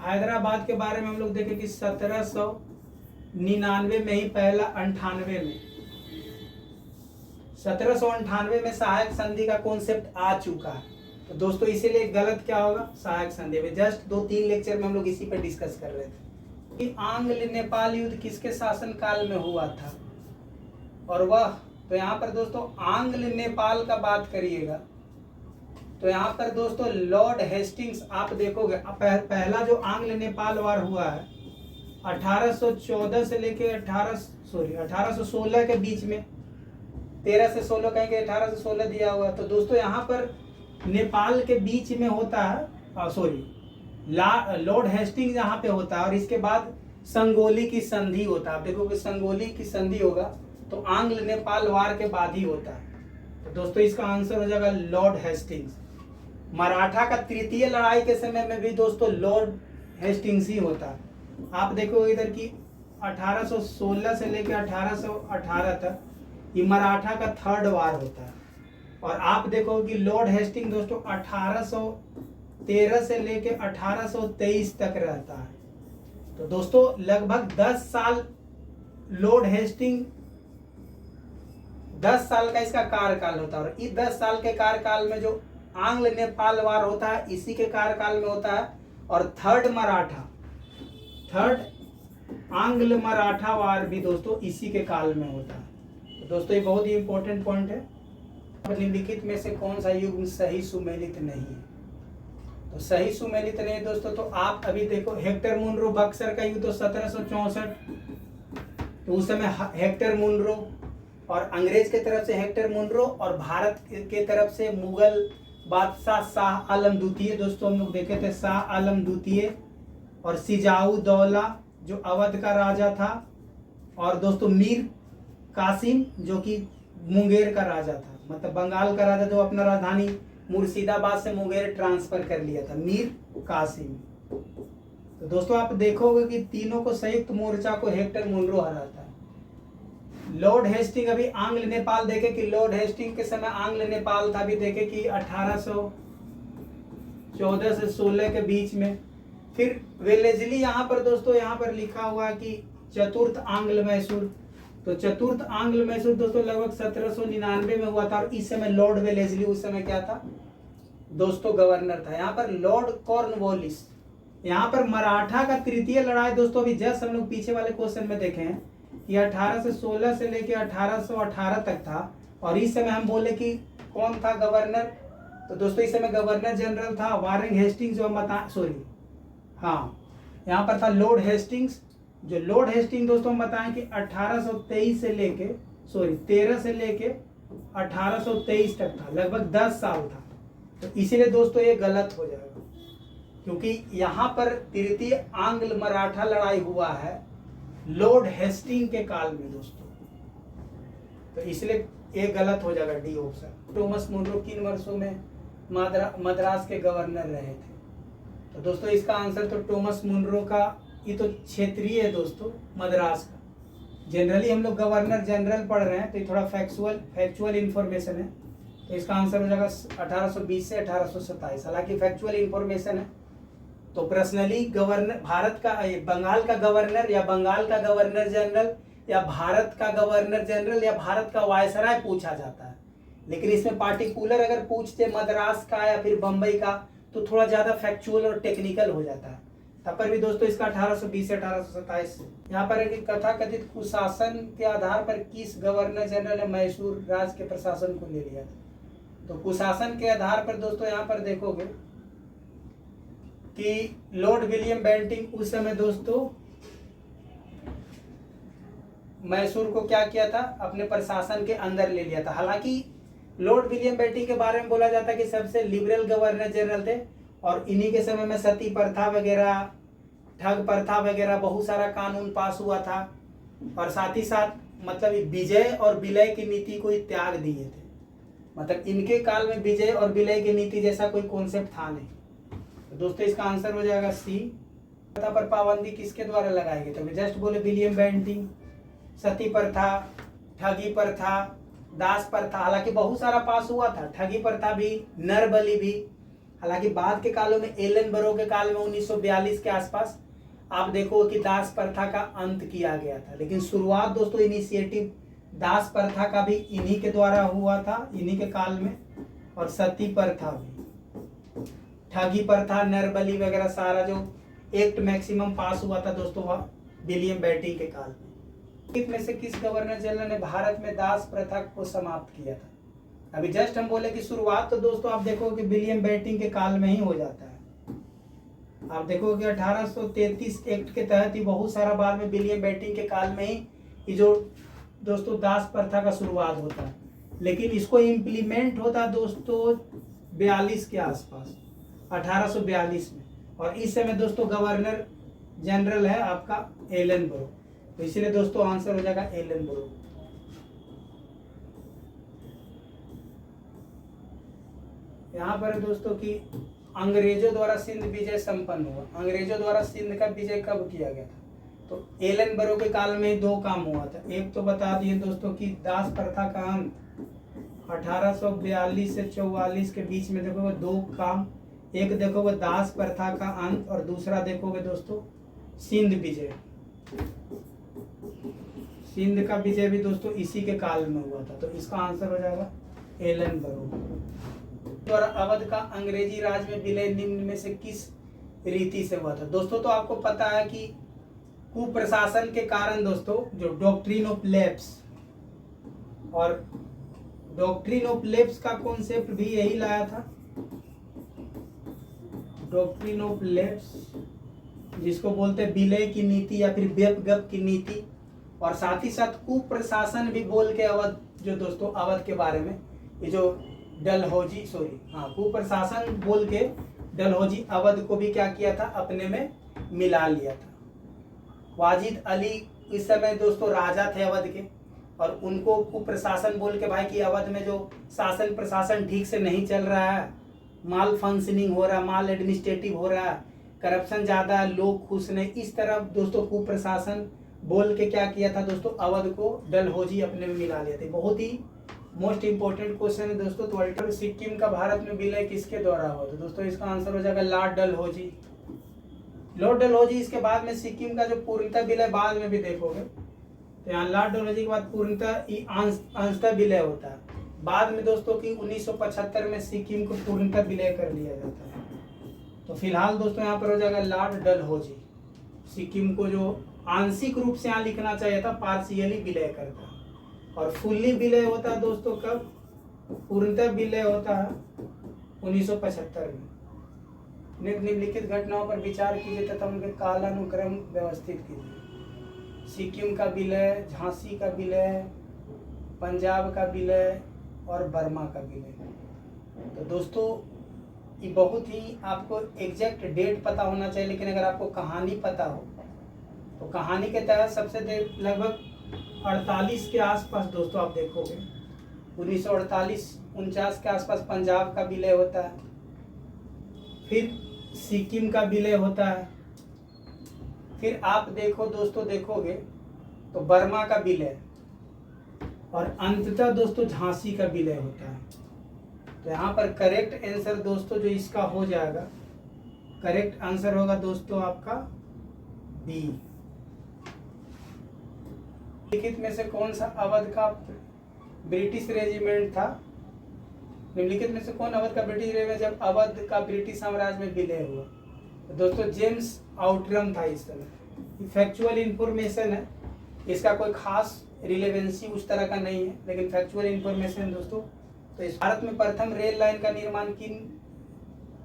हैदराबाद के बारे में हम लोग देखे कि 1799 में ही पहला 1798 में सहायक संधि का कॉन्सेप्ट आ चुका है। तो दोस्तों इसीलिए गलत क्या होगा, सहायक संधि में। जस्ट 2-3 लेक्चर में हम लोग इसी पे डिस्कस कर रहे थे कि आंग्ल नेपाल युद्ध किसके शासन काल में हुआ था और वह, तो यहाँ पर दोस्तों आंग्ल नेपाल का बात करिएगा तो यहाँ पर दोस्तों लॉर्ड हेस्टिंग्स आप देखोगे। पहला जो आंग्ल नेपाल वार हुआ है 1814 से लेके 1816 के बीच में, 13 से 16 कहेंगे, 18 से 16 दिया हुआ। तो दोस्तों यहाँ पर नेपाल के बीच में होता है, लॉर्ड हेस्टिंग्स यहाँ पे होता है और इसके बाद संगोली की संधि होता है। आप देखोगे संगोली की संधि होगा तो आंग्ल नेपाल वार के बाद ही होता है। तो दोस्तों इसका आंसर हो जाएगा लॉर्ड हेस्टिंग्स। मराठा का तृतीय लड़ाई के समय में भी दोस्तों लॉर्ड हेस्टिंग्स ही होता है। आप देखोगे इधर की 1816 से लेकर 1818 तक ये मराठा का थर्ड वार होता है। और आप देखो कि लॉर्ड हेस्टिंग दोस्तों 1813 से लेके 1823 तक रहता है। तो दोस्तों लगभग 10 साल लॉर्ड हेस्टिंग 10 साल का इसका कार्यकाल होता है। और इस 10 साल के कार्यकाल में जो आंग्ल नेपाल वार होता है इसी के कार्यकाल में होता है। और थर्ड आंग्ल मराठा वार भी दोस्तों इसी के काल में होता है। तो दोस्तों ये बहुत ही इंपॉर्टेंट पॉइंट है। निम्नलिखित में से कौन सा युग सही सुमेलित नहीं है? तो सही सुमेलित नहीं दोस्तों, तो आप अभी देखो हेक्टर मुनरो बक्सर का युद्ध तो 1764, तो उस समय हेक्टर मुनरो और अंग्रेज के तरफ से हेक्टर मुनरो और भारत के तरफ से मुगल बादशाह शाह आलम द्वितीय, दोस्तों हम लोग देखे थे शाह आलम द्वितीय और सिजाउद्दौला जो अवध का राजा था, और दोस्तों मीर कासिम जो कि मुंगेर का राजा था, मतलब बंगाल का राजा जो अपना राजधानी मुर्शिदाबाद से मुंगेर ट्रांसफर कर लिया था, मीर कासिम। तो दोस्तों आप देखोगे कि तीनों को संयुक्त मोर्चा को हेक्टर मुनरो हराता है। लॉर्ड हेस्टिंग अभी आंग्ल नेपाल देखे कि लॉर्ड हेस्टिंग के समय आंग्ल नेपाल था, भी देखे कि 1814 से 16 के बीच में। फिर वेलेस्ली यहाँ पर दोस्तों यहाँ पर लिखा हुआ कि चतुर्थ आंग्ल मैसूर, तो चतुर्थ आंग्ल मैसूर दोस्तों लगभग 1799 में हुआ था। और इस समय लॉर्ड वेलेस्ली उस समय क्या था दोस्तों, गवर्नर था। यहाँ पर लॉर्ड कॉर्नवालिस, यहाँ पर मराठा का तृतीय लड़ाई दोस्तों अभी जस्ट हम लोग पीछे वाले क्वेश्चन में देखे हैं कि 1816 से लेके 1818 तक था। और इस समय हम बोले कि कौन था गवर्नर, तो दोस्तों इस समय गवर्नर जनरल था वारेन हेस्टिंग्स, जो हम यहाँ पर था लॉर्ड हेस्टिंग्स। जो लॉर्ड हेस्टिंग दोस्तों हम बताएं कि 1823 से लेके 13 से लेके 1823 तक था, लगभग 10 साल था। तो इसीलिए दोस्तों ये गलत हो जाएगा, क्योंकि यहाँ पर तृतीय आंग्ल मराठा लड़ाई हुआ है लॉर्ड हेस्टिंग के काल में दोस्तों, तो इसलिए ये गलत हो जाएगा डी ऑप्शन। टॉमस मुनरो किन वर्षों में मद्रास के गवर्नर रहे थे? तो दोस्तों इसका आंसर तो टॉमस मुनरो का, ये तो क्षेत्रीय है दोस्तों मद्रास का। जनरली हम लोग गवर्नर जनरल पढ़ रहे हैं तो ये थोड़ा फैक्चुअल इंफॉर्मेशन है, तो इसका आंसर हो जाएगा 1820 से 1827। हालांकि फैक्चुअल इंफॉर्मेशन है, तो पर्सनली गवर्नर भारत का बंगाल का गवर्नर या बंगाल का गवर्नर जनरल या भारत का गवर्नर जनरल या भारत का वायसराय पूछा जाता है। लेकिन इसमें पार्टिकुलर अगर पूछते मद्रास का या फिर बम्बई का तो थोड़ा ज्यादा फैक्चुअल और टेक्निकल हो जाता है। तब पर भी दोस्तों इसका 1820 से 1827। यहाँ पर एक कथा कथित कुशासन के आधार पर किस गवर्नर जनरल ने मैसूर राज्य के प्रशासन को ले लिया था? तो कुशासन के आधार पर दोस्तों यहाँ पर देखोगे कि लॉर्ड विलियम बेंटिंग उस समय दोस्तों मैसूर को क्या किया था, अपने प्रशासन के अंदर ले लिया था। हालांकि लॉर्ड विलियम बेंटिंग के बारे में बोला जाता है कि सबसे लिबरल गवर्नर जनरल थे, और इन्हीं के समय में सती प्रथा वगैरह, ठग प्रथा वगैरह बहुत सारा कानून पास हुआ था। और साथ ही साथ मतलब विजय और विलय की नीति को त्याग दिए थे, मतलब इनके काल में विजय और विलय की नीति जैसा कोई कॉन्सेप्ट था नहीं। तो दोस्तों इसका आंसर हो जाएगा सी। प्रथा पर पाबंदी किसके द्वारा लगाई गई? तो जस्ट बोले विलियम बेंटिंग। सती प्रथा, ठगी प्रथा, दास प्रथा, हालांकि बहुत सारा पास हुआ था, ठगी प्रथा भी, नरबली भी। हालांकि बाद के कालों में एलन बरो के काल में 1942 के आसपास आप देखो कि दास प्रथा का अंत किया गया था। लेकिन शुरुआत दोस्तों इनिशिएटिव दास प्रथा का भी इन्हीं के द्वारा हुआ था, इन्हीं के काल में। और सती प्रथा भी, ठगी प्रथा, नरबली वगैरह सारा जो एक्ट मैक्सिमम पास हुआ था दोस्तों वह विलियम बेंटिंग के काल में। में से किस गवर्नर जनरल ने भारत में दास प्रथा को समाप्त किया था? अभी जस्ट हम बोले कि शुरुआत तो दोस्तों आप देखो कि विलियम बेंटिंग के काल में ही हो जाता है। आप देखो कि 1833 एक्ट के तहत ही बहुत सारा बाद में विलियम बेंटिंग के काल में ही जो दोस्तों दास प्रथा का शुरुआत होता है। लेकिन इसको इम्प्लीमेंट होता है दोस्तों 42 के आसपास, 1842 में। और इस समय दोस्तों गवर्नर जनरल है आपका एलन बरो, तो इसलिए दोस्तों आंसर हो जाएगा एलन बरो। यहाँ पर दोस्तों कि अंग्रेजों द्वारा सिंध विजय संपन्न हुआ। अंग्रेजों द्वारा सिंध का विजय कब किया गया था? तो एलन बरो के काल में दो काम हुआ था। एक तो बता दिए दोस्तों कि दास प्रथा का अंत, 1842 से 44 के बीच में देखोगे दो काम, एक देखोगे दास प्रथा का अंत और दूसरा देखोगे दोस्तों सिंध विजय। सिंध का विजय भी दोस्तों इसी के काल में हुआ था, तो इसका आंसर हो जाएगा एलन बरो। और अवध का अंग्रेजी राज में विलय निम्न में से किस रीति से हुआ था? दोस्तों तो आपको पता है कि कुप्रशासन के कारण दोस्तों जो डॉक्ट्रिन ऑफ लेप्स, और डॉक्ट्रिन ऑफ लेप्स का कॉन्सेप्ट भी यही लाया था, डॉक्ट्रिन ऑफ लेप्स जिसको बोलते हैं विलय की नीति या फिर बेपगप की नीति, और साथ ही साथ कुप्रशासन भी बोल के अवध, जो दोस्तों अवध के बारे में ये जो डलहौजी कुप्रशासन बोल के डलहौजी अवध को भी क्या किया था, अपने में मिला लिया था। वाजिद अली इस समय दोस्तों राजा थे अवध के, और उनको कुप्रशासन बोल के भाई कि अवध में जो शासन प्रशासन ठीक से नहीं चल रहा है, माल फंक्शनिंग हो रहा है, माल एडमिनिस्ट्रेटिव हो रहा है, करप्शन ज़्यादा है, लोग खुश नहीं, इस तरह दोस्तों कुप्रशासन बोल के क्या किया था दोस्तों, अवध को डलहौजी अपने में मिला लिया था। बहुत ही मोस्ट इंपॉर्टेंट क्वेश्चन है दोस्तों। तो सिक्किम का भारत में विलय किसके द्वारा हुआ? तो दोस्तों इसका आंसर हो जाएगा लॉर्ड डलहौजी। लॉर्ड डलहौजी, इसके बाद में सिक्किम का जो पूर्णतः विलय बाद में भी देखोगे, तो यहाँ लॉर्ड डलहौजी के बाद पूर्णतः अंशतः विलय होता है। बाद में दोस्तों की 1975 में सिक्किम को पूर्णतः विलय कर लिया जाता है। तो फिलहाल दोस्तों यहाँ पर हो जाएगा लॉर्ड डलहौजी। सिक्किम को जो आंशिक रूप से यहाँ लिखना चाहिए था, पार्शियली विलय करता है, और फुल्ली विलय होता है दोस्तों कब? पूर्णतः विलय होता है 1975 में। निम्नलिखित घटनाओं पर विचार कीजिए तथा उनके कालानुक्रम व्यवस्थित कीजिए। सिक्किम का विलय, झांसी का विलय, पंजाब का विलय और बर्मा का विलय। तो दोस्तों ये बहुत ही आपको एग्जैक्ट डेट पता होना चाहिए, लेकिन अगर आपको कहानी पता हो तो कहानी के तहत सबसे लगभग 48 के आसपास दोस्तों आप देखोगे 1948-49 के आसपास पंजाब का विलय होता है, फिर सिक्किम का विलय होता है, फिर आप देखोगे तो बर्मा का विलय, और अंततः दोस्तों झांसी का विलय होता है। तो यहाँ पर करेक्ट आंसर दोस्तों जो इसका हो जाएगा, करेक्ट आंसर होगा दोस्तों आपका बी। निम्नलिखित में से कौन सा अवध का ब्रिटिश रेजिमेंट था? निम्नलिखित में से कौन अवध का ब्रिटिश रेजिमेंट जब अवध का ब्रिटिश साम्राज्य में विलय हुआ? तो दोस्तों जेम्स आउटरम था इस समय। फैक्चुअल इंफॉर्मेशन है, इसका कोई खास रिलेवेंसी उस तरह का नहीं है, लेकिन फैक्चुअल इंफॉर्मेशन दोस्तों। तो इस भारत में प्रथम रेल लाइन का निर्माण किन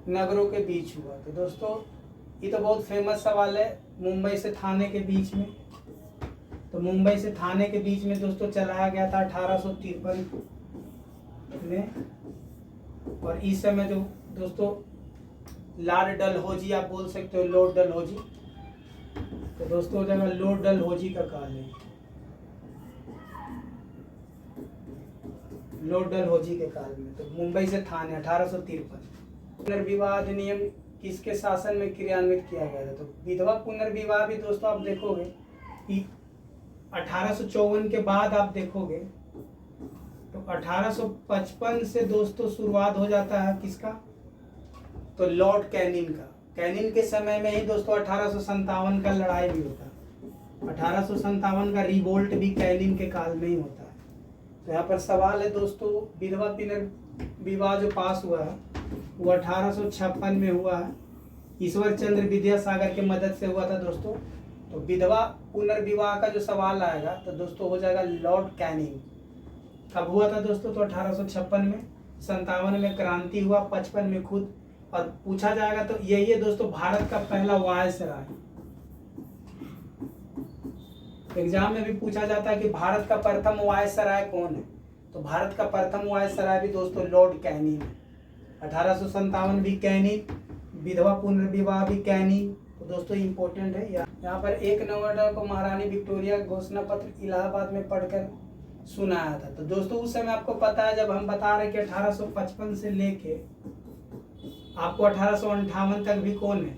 नगरों के बीच हुआ? तो दोस्तों ये तो बहुत फेमस सवाल है, मुंबई से थाने के बीच में। तो मुंबई से थाने के बीच में दोस्तों चलाया गया था 1853 में, और इस समय जो दोस्तों लॉर्ड डलहौजी आप बोल सकते हो, लॉर्ड डलहौजी, तो दोस्तों हो जाएगा लॉर्ड डलहौजी का काल है, लॉर्ड डलहौजी के काल में। तो मुंबई से थाने 1853। पुनर्विवाह अधिनियम किसके शासन में क्रियान्वित किया गया था? तो विधवा पुनर्विवाह भी दोस्तों आप देखोगे कि 1854 के बाद आप देखोगे तो 1855 से दोस्तों शुरुआत हो जाता है किसका? तो लॉर्ड कैनिन का। कैनिन के समय में ही दोस्तों 1857 का लड़ाई भी होता है, 1857 का रिवोल्ट भी कैनिन के काल में ही होता है। तो यहाँ पर सवाल है दोस्तों, विधवा पुनर्विवाह जो पास हुआ है वो 1856 में हुआ है, ईश्वर चंद्र विद्यासागर के मदद से हुआ था दोस्तों। तो विधवा पुनर्विवाह का जो सवाल आएगा तो दोस्तों हो जाएगा लॉर्ड कैनिंग। कब हुआ था दोस्तों? तो 1856 में। 57 में क्रांति हुआ, 55 में खुद। और पूछा जाएगा तो यही है दोस्तों भारत का पहला वायसराय। एग्जाम में भी पूछा जाता है कि भारत का प्रथम वायसराय कौन है? तो भारत का प्रथम वायसराय भी दोस्तों लॉर्ड कैनिंग है। 1857 भी कैनिंग, विधवा पुनर्विवाह भी कैनिंग। तो दोस्तों इंपॉर्टेंट है। यहाँ पर 1 नवंबर को महारानी विक्टोरिया घोषणा पत्र इलाहाबाद में पढ़कर सुनाया था। तो दोस्तों उस समय आपको पता है, जब हम बता रहे कि 1855 से लेके आपको 1858 तक भी कौन है,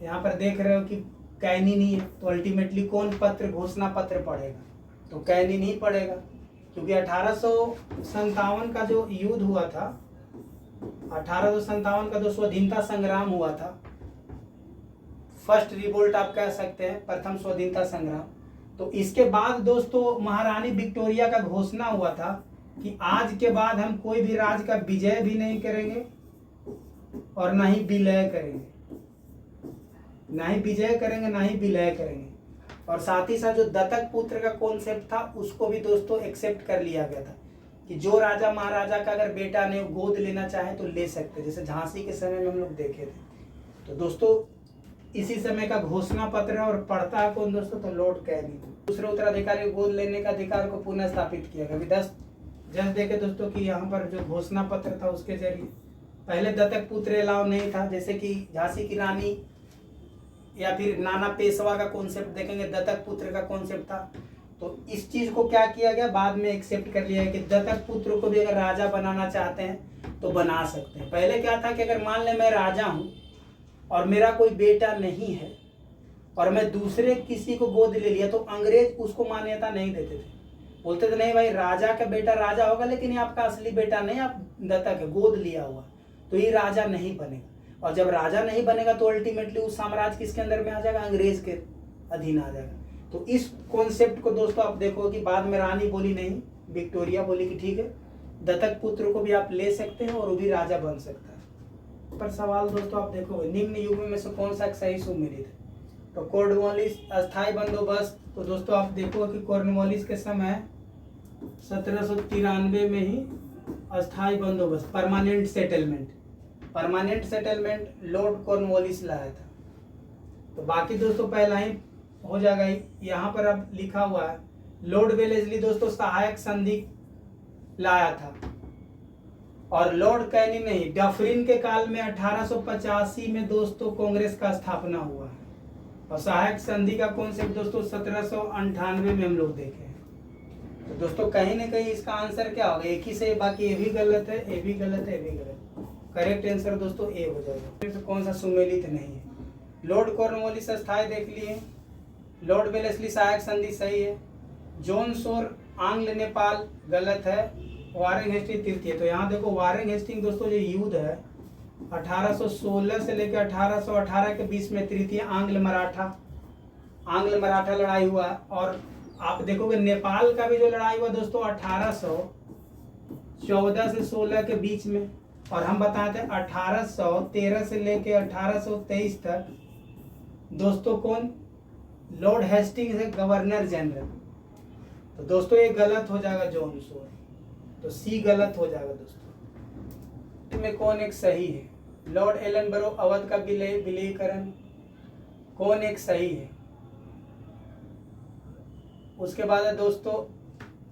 यहाँ पर देख रहे हो कि कैनिन ही है। तो अल्टीमेटली कौन पत्र घोषणा पत्र पढ़ेगा? तो कैनिन ही पढ़ेगा। क्योंकि 1857 का जो युद्ध हुआ था, 1857 का जो स्वाधीनता संग्राम हुआ था, फर्स्ट रिवोल्ट आप कह सकते हैं, प्रथम स्वाधीनता संग्राम, तो इसके बाद दोस्तों महारानी विक्टोरिया का घोषणा हुआ था कि आज के बाद हम कोई भी राज्य का विजय भी नहीं करेंगे और ना ही विलय करेंगे, ना ही विजय करेंगे ना ही विलय करेंगे। और साथ ही साथ जो दत्तक पुत्र का कॉन्सेप्ट था उसको भी दोस्तों एक्सेप्ट कर लिया गया था कि जो राजा महाराजा का अगर बेटा नहीं गोद लेना चाहे तो ले सकते, जैसे झांसी के समय में हम लोग देखे थे। तो दोस्तों इसी समय का घोषणा पत्र और पढ़ता है कौन दोस्तों, तो लॉर्ड कैनिंग। दूसरे उत्तराधिकारी गोद लेने का अधिकार को पुनः स्थापित किया गया। जस्ट देखे दोस्तों कि यहाँ पर जो घोषणा पत्र था उसके जरिए, पहले दत्तक पुत्र अलाउ नहीं था, जैसे कि झांसी की रानी या फिर नाना पेशवा का कॉन्सेप्ट देखेंगे, दत्तक पुत्र का कॉन्सेप्ट था। तो इस चीज को क्या किया गया, बाद में एक्सेप्ट कर लिया है कि दत्तक पुत्र को भी अगर राजा बनाना चाहते हैं तो बना सकते हैं। पहले क्या था कि अगर मान ले मैं राजा हूं और मेरा कोई बेटा नहीं है और मैं दूसरे किसी को गोद ले लिया, तो अंग्रेज उसको मान्यता नहीं देते थे, बोलते थे नहीं भाई राजा का बेटा राजा होगा, लेकिन ये आपका असली बेटा नहीं, आप दत्तक है, गोद लिया हुआ, तो ये राजा नहीं बनेगा। और जब राजा नहीं बनेगा तो अल्टीमेटली उस साम्राज्य किसके अंदर में आ जाएगा, अंग्रेज के अधीन आ जाएगा। तो इस कॉन्सेप्ट को दोस्तों आप देखो कि बाद में रानी बोली नहीं, विक्टोरिया बोली कि ठीक है दत्तक पुत्र को भी आप ले सकते हैं और वो भी राजा बन सकता है। पर सवाल दोस्तों आप देखो, निम्न युग में से कौन सा सही सुमेलित है, तो कॉर्नवालिस अस्थायी बंदोबस्त। तो दोस्तों आप देखो कि कॉर्नवालिस के समय 1793 में ही अस्थायी बंदोबस्त, परमानेंट सेटलमेंट लॉर्ड कॉर्नवालिस लाया था। तो बाकी दोस्तों पहला ही हो जाएगा, यहाँ पर अब लिखा हुआ है लॉर्ड वेलेस्ली दोस्तों सहायक संधि लाया था, और लॉर्ड कैनिंग नहीं, डफरिन के काल में 1885 में दोस्तों कांग्रेस का स्थापना हुआ है। और सहायक संधि का कॉन्सेप्ट दोस्तों 1798 में हम लोग देखे हैं। तो दोस्तों कहीं ना कहीं इसका आंसर क्या होगा, एक ही से, बाकी ये भी गलत है, ये भी गलत है, ये भी गलत। करेक्ट आंसर दोस्तों ए हो जाएगा। तो कौन सा सुमेलित नहीं है, लॉर्ड कॉर्नवालिस अस्थायी देख लिए, लॉर्ड वेलेस्ली सहायक संधि सही है, जॉन शोर आंग्ल नेपाल गलत है, वारेन हेस्टिंग तृतीय। तो यहाँ देखो वारेन हेस्टिंग दोस्तों जो युद्ध है 1816 से लेकर 1818 के बीच में तृतीय आंग्ल मराठा लड़ाई हुआ। और आप देखोगे नेपाल का भी जो लड़ाई हुआ दोस्तों 1814 से 16 के बीच में, और हम बताते हैं 1813 से लेकर 1823 तक दोस्तों कौन, लॉर्ड हेस्टिंग्स है गवर्नर जनरल। तो दोस्तों ये गलत हो जाएगा जॉन शोर, तो सी गलत हो जाएगा दोस्तों। में कौन एक सही है, लॉर्ड एलनबरो अवध का विलयीकरण, कौन एक सही है। उसके बाद है दोस्तों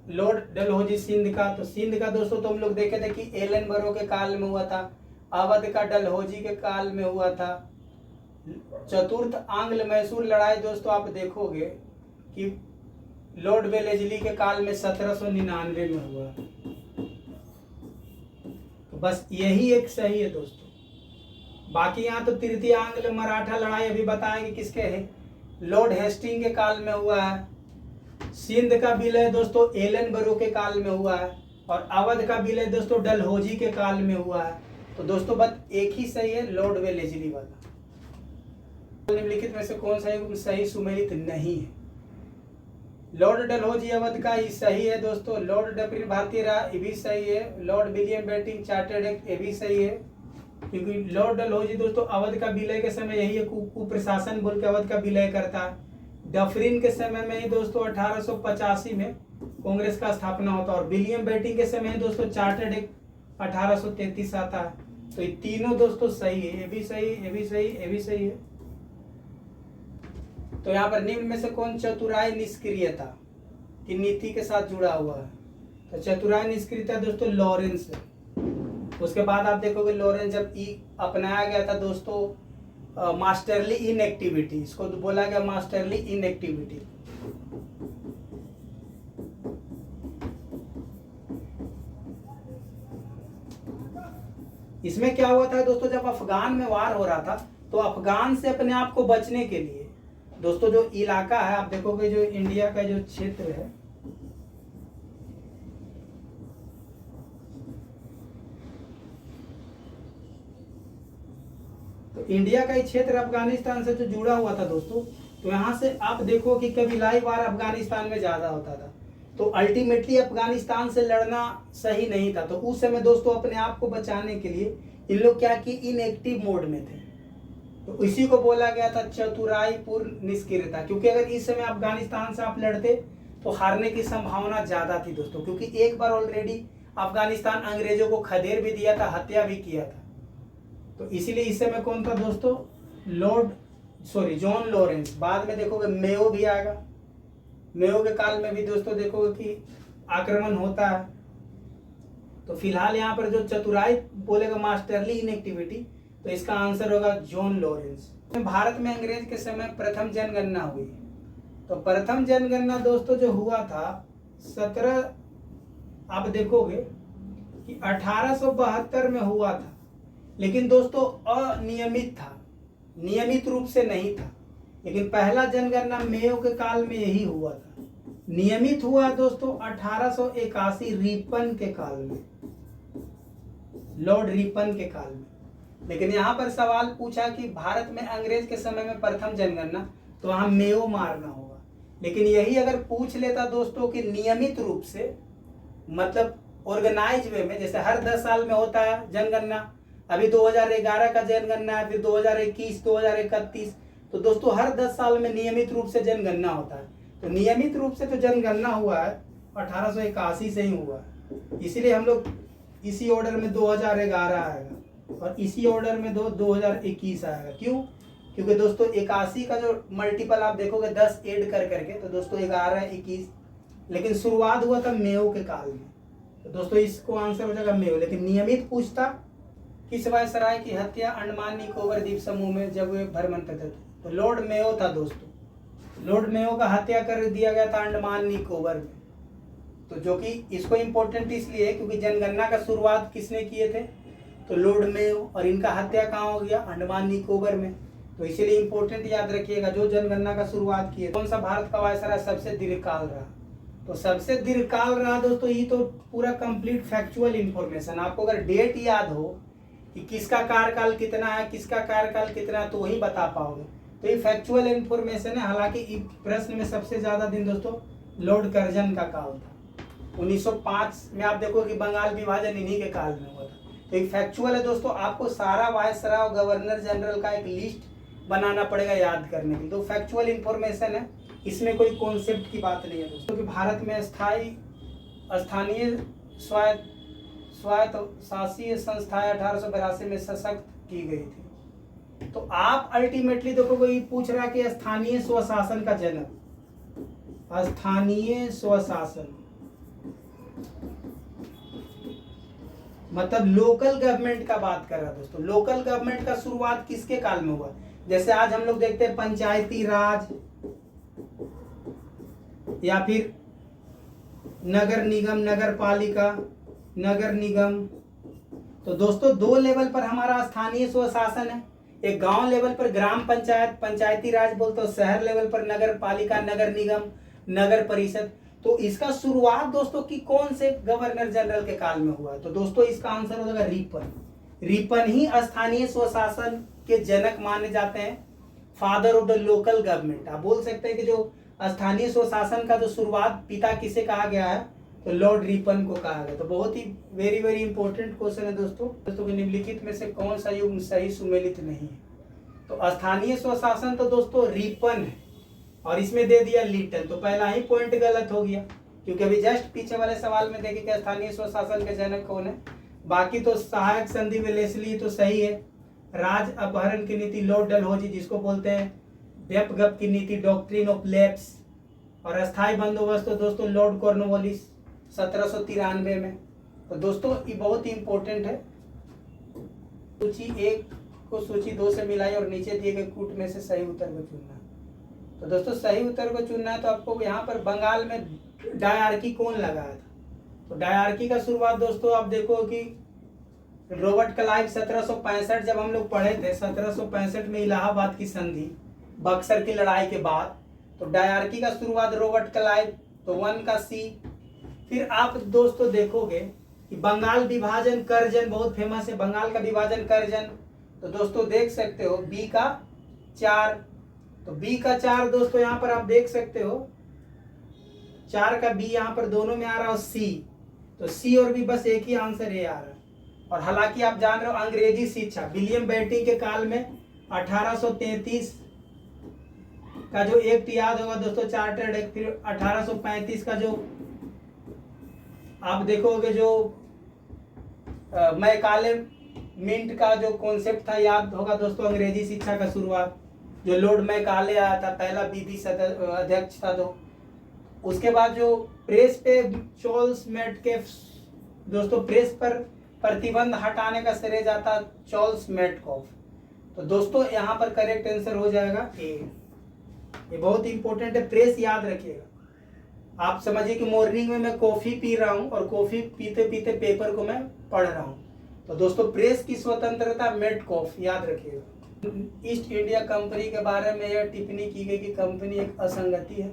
लॉर्ड डलहौजी सिंध का। तो सिंध का दोस्तों तो हम लोग देखे थे कि एलनबरो के काल में हुआ था, अवध का डलहौजी के काल में हुआ था। चतुर्थ आंग्ल मैसूर लड़ाई दोस्तों आप देखोगे कि लॉर्ड वेलेस्ली के काल में 1799 में हुआ। तो बस यही एक सही है दोस्तों। बाकी यहाँ तो तृतीय आंग्ल मराठा लड़ाई अभी बताएंगे किसके है, लॉर्ड हेस्टिंग के काल में हुआ है। सिंध का विलय दोस्तों एलनबरो के काल में हुआ है, और अवध का विलय दोस्तों डलहौजी के काल में हुआ है। तो दोस्तों बस एक ही सही है, लॉर्ड वेलेस्ली वाला। निम्नलिखित में से कौन सा सही सुमेलित नहीं है, लॉर्ड डलहौजी अवध का ही सही है दोस्तों, लॉर्ड डफरिन भारतीय राय ये भी सही है, Lord William Bentinck chartered act ये भी सही है, क्योंकि लॉर्ड डलहौजी दोस्तों अवध का विलय के समय यही है कुप्रशासन बोल के अवध का विलय करता है। डफरिन के समय में ही दोस्तों 1885 में कांग्रेस का स्थापना होता है, और विलियम बेंटिंक के समय दोस्तों चार्टर्ड एक्ट 1833 आता है। तो ये तीनों दोस्तों सही है, ये भी सही, ये भी सही, ये भी सही है। तो यहाँ पर निम्न में से कौन चतुराई निष्क्रियता की नीति के साथ जुड़ा हुआ है, तो चतुराई निष्क्रियता दोस्तों लॉरेंस है। उसके बाद आप देखोगे लॉरेंस जब अपनाया गया था दोस्तों मास्टरली इनएक्टिविटी, इसको तो बोला गया मास्टरली इनएक्टिविटी। इसमें क्या हुआ था दोस्तों, जब अफगान में वार हो रहा था तो अफगान से अपने आप को बचने के लिए दोस्तों जो इलाका है आप देखोगे, जो इंडिया का जो क्षेत्र है तो इंडिया का ही क्षेत्र अफगानिस्तान से जो जुड़ा हुआ था दोस्तों, तो यहाँ से आप देखो कि कभी लाइव वार अफगानिस्तान में ज़्यादा होता था, तो अल्टीमेटली अफगानिस्तान से लड़ना सही नहीं था। तो उस समय दोस्तों अपने आप को बचाने के लिए इन लोग क्या कि इनएक्टिव मोड में थे, तो इसी को बोला गया था चतुराईपूर्ण निष्क्रियता। क्योंकि अगर इस समय अफगानिस्तान से आप लड़ते तो हारने की संभावना ज़्यादा थी दोस्तों, क्योंकि एक बार ऑलरेडी अफगानिस्तान अंग्रेजों को खदेड़ भी दिया था, हत्या भी किया था। तो इसीलिए इस समय कौन था दोस्तों, जॉन लॉरेंस। बाद में देखोगे मेयो भी आएगा, मेयो के काल में भी दोस्तों देखोगे कि आक्रमण होता है। तो फिलहाल यहाँ पर जो चतुराई बोलेगा मास्टरली इनएक्टिविटी, तो इसका आंसर होगा जॉन लॉरेंस। भारत में अंग्रेज के समय प्रथम जनगणना हुई, तो प्रथम जनगणना दोस्तों जो हुआ था 17, आप देखोगे कि 1872 में हुआ था, लेकिन दोस्तों अनियमित था, नियमित रूप से नहीं था। लेकिन पहला जनगणना मेयो के काल में यही हुआ था। नियमित हुआ दोस्तों 1881 रिपन के काल में, लॉर्ड रिपन के काल में। लेकिन यहाँ पर सवाल पूछा कि भारत में अंग्रेज के समय में प्रथम जनगणना, तो वहां मेयो मारना होगा। लेकिन यही अगर पूछ लेता दोस्तों कि नियमित रूप से, मतलब ऑर्गेनाइज वे में, जैसे हर 10 साल में होता है जनगणना, अभी 2011 का जनगणना है, फिर 2021, 2031, तो दोस्तों हर 10 साल में नियमित रूप से जनगणना होता है। तो नियमित रूप से तो जनगणना हुआ है 1881 से ही हुआ है, इसीलिए हम लोग इसी ऑर्डर में 2011 आएगा और इसी ऑर्डर में 2021 आएगा। क्यों? क्योंकि दोस्तों 81 का जो मल्टीपल आप देखोगे 10 ऐड कर करके, तो दोस्तों 11, 21, लेकिन शुरुआत हुआ था मेयो के काल में, तो दोस्तों इसको आंसर हो जाएगा मेयो। लेकिन नियमित पूछता किस वायसराय की हत्या अंडमान निकोबार द्वीप समूह में जब वे भ्रमण करते थे, तो लॉर्ड मेयो था दोस्तों। लॉर्ड मेयो का हत्या कर दिया गया था अंडमान निकोबार में। तो जो कि इसको इम्पोर्टेंट इसलिए है क्योंकि जनगणना का शुरुआत किसने किए थे, तो लॉर्ड मेयो, और इनका हत्या कहाँ हो गया, अंडमान निकोबार में। तो इसीलिए इम्पोर्टेंट याद रखिएगा, जो जनगणना का शुरुआत किए। कौन सा भारत का वायसराय सबसे दीर्घकाल रहा, तो सबसे दीर्घकाल रहा दोस्तों, ये तो पूरा कंप्लीट फैक्चुअल इंफॉर्मेशन। आपको अगर डेट याद हो कि किसका कार्यकाल कितना है, किसका कार्यकाल कितना है, तो वही बता पाओगे। तो ये फैक्चुअल इंफॉर्मेशन है। हालांकि प्रश्न में सबसे ज्यादा दिन दोस्तों लॉर्ड कर्जन का काल था। 1905 में आप देखो कि बंगाल विभाजन इन्हीं के काल में हुआ था। तो एक फैक्चुअल है दोस्तों, आपको सारा वायसराय और गवर्नर जनरल का एक लिस्ट बनाना पड़ेगा याद करने के लिए। तो फैक्चुअल इंफॉर्मेशन है, इसमें कोई कॉन्सेप्ट की बात नहीं है दोस्तों। कि भारत में स्थानीय स्वायत्त शासी संस्थाएं 1882 में सशक्त की गई थी। तो आप अल्टीमेटली देखो कोई पूछ रहा है कि स्थानीय स्वशासन का जनक, स्थानीय स्वशासन मतलब लोकल गवर्नमेंट का बात कर रहा है दोस्तों। लोकल गवर्नमेंट का शुरुआत किसके काल में हुआ, जैसे आज हम लोग देखते हैं पंचायती राज या फिर नगर निगम, नगर पालिका, नगर निगम। तो दोस्तों दो लेवल पर हमारा स्थानीय स्वशासन है, एक गांव लेवल पर ग्राम पंचायत, पंचायती राज बोलते हो, शहर लेवल पर नगर पालिका, नगर निगम, नगर परिषद। तो इसका शुरुआत दोस्तों की कौन से गवर्नर जनरल के काल में हुआ है, तो दोस्तों इसका आंसर हो जाएगा रिपन। रिपन ही स्थानीय स्वशासन के जनक माने जाते हैं, father of the local government. आप बोल सकते हैं कि जो स्थानीय स्वशासन का जो शुरुआत पिता किसे कहा गया है, तो लॉर्ड रिपन को कहा गया। तो बहुत ही वेरी वेरी इंपॉर्टेंट क्वेश्चन है दोस्तों। दोस्तों के निम्नलिखित में से कौन सा युग सही सुमेलित नहीं है, तो स्थानीय स्वशासन तो दोस्तों रिपन है और इसमें दे दिया लिटन। तो पहला ही पॉइंट गलत हो गया, क्योंकि अभी जस्ट पीछे वाले सवाल में देखे कि स्थानीय स्वशासन के जनक कौन है। बाकी तो सहायक संधि वेलेस्ली तो सही है, राज अपहरण की नीति लॉर्ड डलहौजी, जिसको बोलते हैं बेपगप की नीति, डॉक्ट्रिन ऑफ लैप्स, और अस्थायी बंदोबस्त तो दोस्तों लॉर्ड कॉर्नवालिस 1793 में। तो दोस्तों ये बहुत ही इंपॉर्टेंट है। सूची 1 को सूची 2 से मिलाई और नीचे दिए गए कूट में से सही उत्तर को चुनना। तो दोस्तों सही उत्तर को चुनना है, तो आपको यहाँ पर बंगाल में डायरकी कौन लगाया था, तो डायरकी का शुरुआत दोस्तों आप देखो कि रॉबर्ट क्लाइव 1765 जब हम लोग पढ़े थे, 1765 में इलाहाबाद की संधि, बक्सर की लड़ाई के बाद, तो डायरकी का शुरुआत रॉबर्ट क्लाइव, तो 1 का सी। फिर आप दोस्तों देखोगे कि बंगाल विभाजन कर्जन बहुत फेमस है, बंगाल का विभाजन कर्जन, तो दोस्तों देख सकते हो बी का 4, तो बी का 4 दोस्तों यहाँ पर आप देख सकते हो 4 का बी यहाँ पर दोनों में आ रहा है, सी, तो सी और बी बस एक ही आंसर ये आ रहा है। और हालांकि आप जान रहे हो अंग्रेजी शिक्षा विलियम बेंटिंक के काल में 1833 का जो एक्ट याद होगा दोस्तों, चार्टर्ड एक्ट, फिर 1835 का जो आप देखोगे जो मैकाले मिंट का जो कॉन्सेप्ट था याद होगा दोस्तों, अंग्रेजी शिक्षा का शुरुआत जो लॉर्ड मैकाले आया था, पहला विधि अध्यक्ष था। तो उसके बाद जो प्रेस पे चार्ल्स मेटकेफ दोस्तों, प्रेस पर प्रतिबंध हटाने का श्रेय जाता चार्ल्स मेटकॉफ। तो दोस्तों यहाँ पर करेक्ट आंसर हो जाएगा ए। ये बहुत इंपॉर्टेंट है, प्रेस याद रखिएगा। आप समझिए कि मॉर्निंग में मैं कॉफी पी रहा हूँ और कॉफी पीते पीते पेपर को मैं पढ़ रहा हूँ। तो दोस्तों प्रेस की स्वतंत्रता मेटकॉफ याद रखिएगा। ईस्ट इंडिया कंपनी के बारे में यह टिप्पणी की गई कि कंपनी एक असंगति है,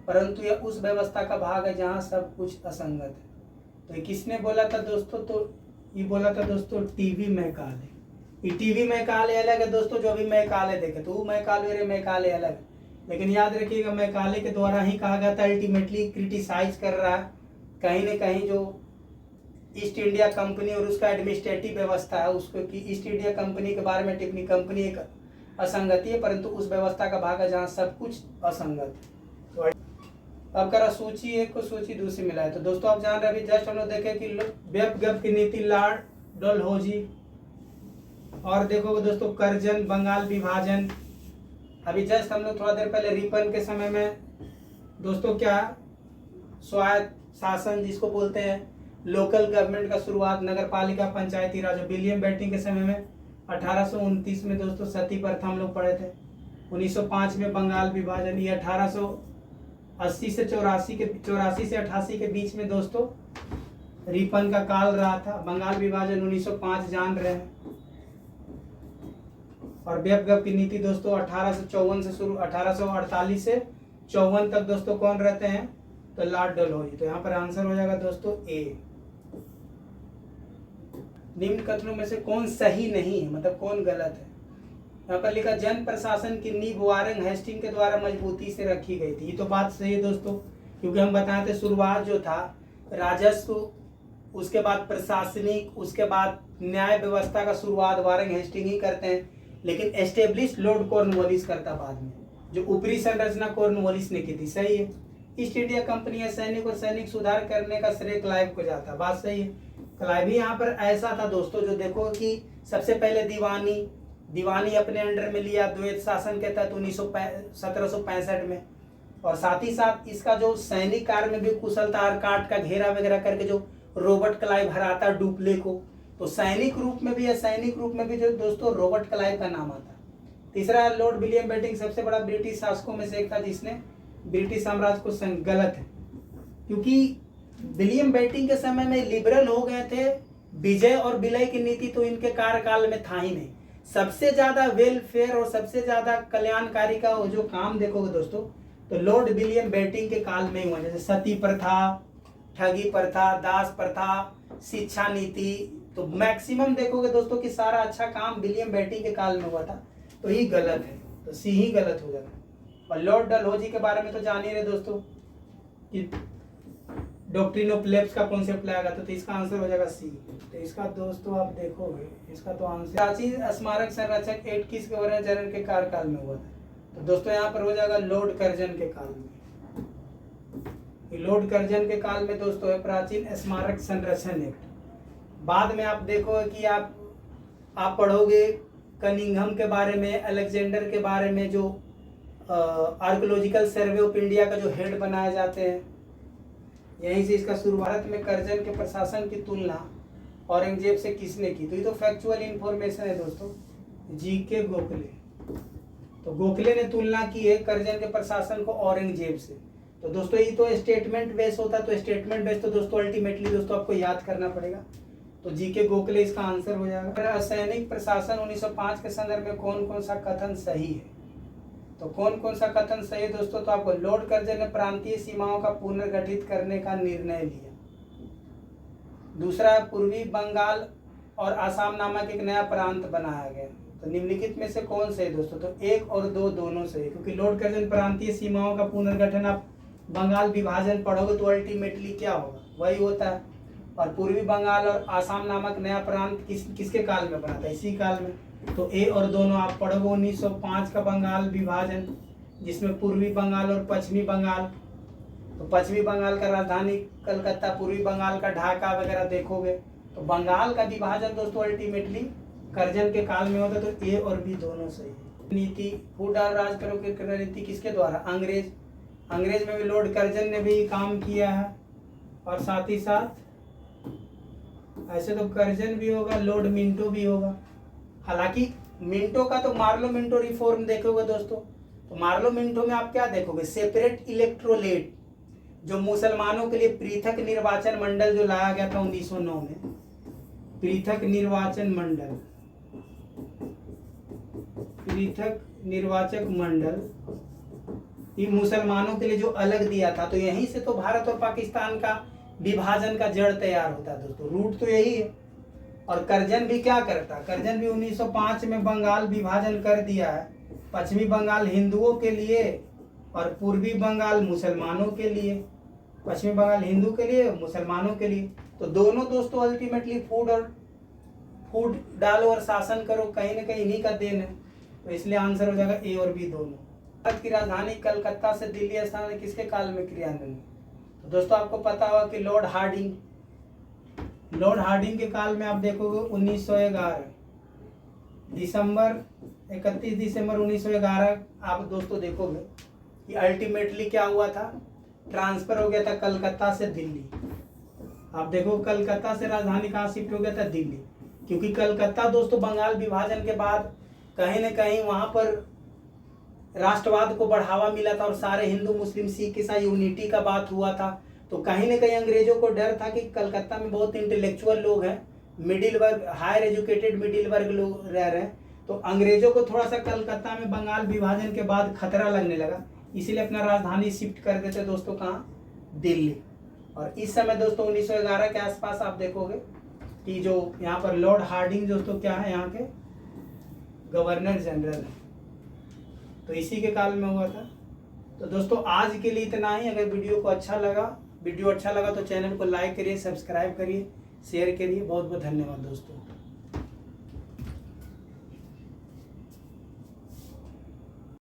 परंतु यह उस व्यवस्था का भाग है जहाँ सब कुछ असंगत है। तो ये किसने बोला था दोस्तों? तो ये बोला था दोस्तों टीवी मैकाले। ये टीवी मैकाले अलग है दोस्तों, जो अभी मैकाले देखे तो वो मैकाले मैकाले अलग है, लेकिन याद रखिएगा मैकाले के द्वारा ही कहा गया था, अल्टीमेटली क्रिटिसाइज कर रहा है कहीं न कहीं जो ईस्ट इंडिया कंपनी और उसका एडमिनिस्ट्रेटिव व्यवस्था है उसको, कि ईस्ट इंडिया कंपनी के बारे में टिप्पणी, कंपनी एक असंगति है परंतु उस व्यवस्था का भाग है जहाँ सब कुछ असंगत है। तो अब करा सूची एक को सूची दूसरी मिला है। तो दोस्तों आप जान रहे अभी जस्ट हम लोग देखे कि वेब गप की नीति, लॉर्ड डलहौजी, और देखोगे दोस्तों कर्जन, बंगाल विभाजन। अभी जस्ट हम लोग थोड़ा देर पहले रिपन के समय में दोस्तों क्या स्वायत्त शासन जिसको बोलते हैं, लोकल गवर्नमेंट का शुरुआत, नगर पालिका, पंचायती राज। विलियम बेंटिंक के समय में 1829 में दोस्तों सती प्रथा हम लोग पढ़े थे। 1905 में बंगाल विभाजन। ये 1880 से 84 से 88 के बीच में दोस्तों रिपन का काल रहा था। बंगाल विभाजन 1905 जान रहे हैं। और बेबगप की नीति दोस्तों 1854 से शुरू, 1848 से 54 तक दोस्तों कौन रहते हैं? तो लॉर्ड डलहौजी। तो यहाँ पर आंसर हो जाएगा दोस्तों ए। निम्न कथनों में से कौन सही नहीं है, मतलब कौन गलत है? यहाँ पर लिखा जन प्रशासन की नींव वारेन हेस्टिंग के द्वारा मजबूती से रखी गई थी। ये तो बात सही है दोस्तों, क्योंकि हम बताए थे शुरुआत जो था राजस्व, उसके बाद प्रशासनिक, उसके बाद न्याय व्यवस्था का शुरुआत वारेन हेस्टिंग ही करते हैं, लेकिन एस्टेब्लिश लॉर्ड कॉर्नवालिस करता बाद में। जो ऊपरी संरचना कॉर्नवालिस ने की थी। सही है। ईस्ट इंडिया कंपनी या सैनिक और सैनिक सुधार करने का श्रेय क्लाइव को जाता है। बात सही है। क्लाइव ही यहाँ पर ऐसा था दोस्तों जो देखो कि सबसे पहले दीवानी अपने अंडर में लिया द्वैत शासन के तहत 1765 में, और साथ ही साथ इसका जो सैनिक कार्य में भी कुशल था, काट का घेरा वगैरह करके जो रॉबर्ट क्लाइव हराता डुप्ले को, तो सैनिक रूप में भी जो दोस्तों रॉबर्ट क्लाइव का नाम आता। तीसरा लॉर्ड विलियम बेंटिंक सबसे बड़ा ब्रिटिश शासकों में से एक था जिसने ब्रिटिश साम्राज्य को गलत है, क्योंकि विलियम बेंटिंक के समय में लिबरल हो गए थे। विजय और विलय की नीति तो इनके कार्यकाल में था ही नहीं। सबसे ज्यादा वेलफेयर और सबसे ज्यादा कल्याणकारी का जो काम देखोगे दोस्तों तो लॉर्ड विलियम बेंटिंक के काल में ही हुआ, जैसे सती प्रथा, ठगी प्रथा, दास प्रथा, शिक्षा नीति। तो मैक्सिमम देखोगे दोस्तों कि सारा अच्छा काम विलियम बेंटिंक के काल में हुआ था। तो ये गलत है, तो सी ही गलत हो जाता है। और लॉर्ड डलहौजी के बारे में तो जान ही रहे दोस्तों कि डॉक्ट्रिन ऑफ लैप्स का कॉन्सेप्ट लाया गया, तो इसका आंसर हो जाएगा सी। तो इसका दोस्तों आप देखोगे इसका तो आंसर प्राचीन स्मारक संरक्षक एक्ट किस गवर्नर जनरल के कार्यकाल में हुआ था? तो दोस्तों यहाँ पर हो जाएगा लॉर्ड कर्जन के काल में। लॉर्ड कर्जन के काल में दोस्तों है प्राचीन स्मारक संरक्षण एक्ट। बाद में आप देखोगे कि आप पढ़ोगे कनिंघम के बारे में, अलेक्जेंडर के बारे में, जो आर्कोलॉजिकल सर्वे ऑफ इंडिया का जो हेड बनाए जाते हैं, यहीं से इसका शुरुआत में कर्जन के प्रशासन की तुलना औरंगजेब से किसने की? तो ये तो फैक्चुअल इंफॉर्मेशन है दोस्तों, जीके गोखले। तो गोखले ने तुलना की है कर्जन के प्रशासन को औरंगजेब से। तो दोस्तों ये तो स्टेटमेंट बेस होता है, तो स्टेटमेंट बेस तो दोस्तों अल्टीमेटली दोस्तों आपको याद करना पड़ेगा। तो जीके गोखले इसका आंसर हो जाएगा। सैनिक प्रशासन 1905 के संदर्भ में कौन कौन सा कथन सही है? तो कौन कौन सा कथन सही है दोस्तों? तो आपको लॉर्ड कर्जन ने प्रांतीय सीमाओं का पुनर्गठित करने का निर्णय लिया। दूसरा, पूर्वी बंगाल और आसाम नामक एक नया प्रांत बनाया गया। तो निम्नलिखित में से कौन सही दोस्तों? तो 1 और 2 दोनों सही, क्योंकि लॉर्ड कर्जन प्रांतीय सीमाओं का पुनर्गठन आप बंगाल विभाजन पढ़ोगे तो अल्टीमेटली क्या होगा, वही होता है। और पूर्वी बंगाल और आसाम नामक नया प्रांत किसके काल में बना था? इसी काल में। तो ए और दोनों आप पढ़ोगे 1905 का बंगाल विभाजन, जिसमें पूर्वी बंगाल और पश्चिमी बंगाल, तो पश्चिमी बंगाल का राजधानी कलकत्ता, पूर्वी बंगाल का ढाका वगैरह देखोगे। तो बंगाल का विभाजन दोस्तों अल्टीमेटली कर्जन के काल में होता, तो ए और बी दोनों सही है। नीति, फूट और राज करो की नीति किसके द्वारा? अंग्रेज। अंग्रेज में भी लॉर्ड कर्जन ने भी काम किया है। और साथ ही साथ ऐसे तो कर्जन भी होगा, लॉर्ड मिंटो भी होगा। हालांकि मिंटो का तो मार्लो मिंटो रिफॉर्म देखोगे दोस्तों, तो मार्लो मिंटो में आप क्या देखोगे? सेपरेट इलेक्ट्रोलेट, जो मुसलमानों के लिए पृथक निर्वाचन मंडल जो लाया गया था 1909 में, पृथक निर्वाचन मंडल, पृथक निर्वाचक मंडल, ये मुसलमानों के लिए जो अलग दिया था। तो यहीं से तो भारत और पाकिस्तान का विभाजन का जड़ तैयार होता है दोस्तों, रूट तो यही है। और कर्जन भी क्या करता? कर्जन भी 1905 में बंगाल विभाजन कर दिया है, पश्चिमी बंगाल हिंदुओं के लिए और पूर्वी बंगाल मुसलमानों के लिए। पश्चिमी बंगाल हिंदू के लिए, मुसलमानों के लिए। तो दोनों दोस्तों अल्टीमेटली फूट डालो और शासन करो, कहीं ना कहीं इन्हीं का देन है। तो इसलिए आंसर हो जाएगा ए और बी दोनों। भारत की राजधानी कलकत्ता से दिल्ली स्थान किसके काल में क्रियान्वयन? तो दोस्तों आपको पता होगा कि लॉर्ड हार्डिंग के काल में आप देखोगे 1911 31 दिसंबर 1911 आप दोस्तों देखोगे कि अल्टीमेटली क्या हुआ था? ट्रांसफर हो गया था कलकत्ता से दिल्ली। आप देखो कलकत्ता से राजधानी कहाँ शिफ्ट हो गया था? दिल्ली। क्योंकि कलकत्ता दोस्तों बंगाल विभाजन के बाद कहीं ना कहीं वहां पर राष्ट्रवाद को बढ़ावा मिला था और सारे हिंदू मुस्लिम सिख ईसाई यूनिटी का बात हुआ था। तो कहीं ना कहीं अंग्रेजों को डर था कि कलकत्ता में बहुत इंटेलेक्चुअल लोग हैं, मिडिल वर्ग, हायर एजुकेटेड मिडिल वर्ग लोग रह रहे हैं। तो अंग्रेजों को थोड़ा सा कलकत्ता में बंगाल विभाजन के बाद खतरा लगने लगा, इसीलिए अपना राजधानी शिफ्ट कर देते दोस्तों कहाँ? दिल्ली। और इस समय दोस्तों 1911 के आसपास आप देखोगे कि जो यहाँ पर लॉर्ड हार्डिंग दोस्तों क्या है? यहाँ के गवर्नर जनरल है। तो इसी के काल में हुआ था। तो दोस्तों आज के लिए इतना ही। अगर वीडियो अच्छा लगा तो चैनल को लाइक करिए, सब्सक्राइब करिए, शेयर करिए। बहुत बहुत धन्यवाद दोस्तों।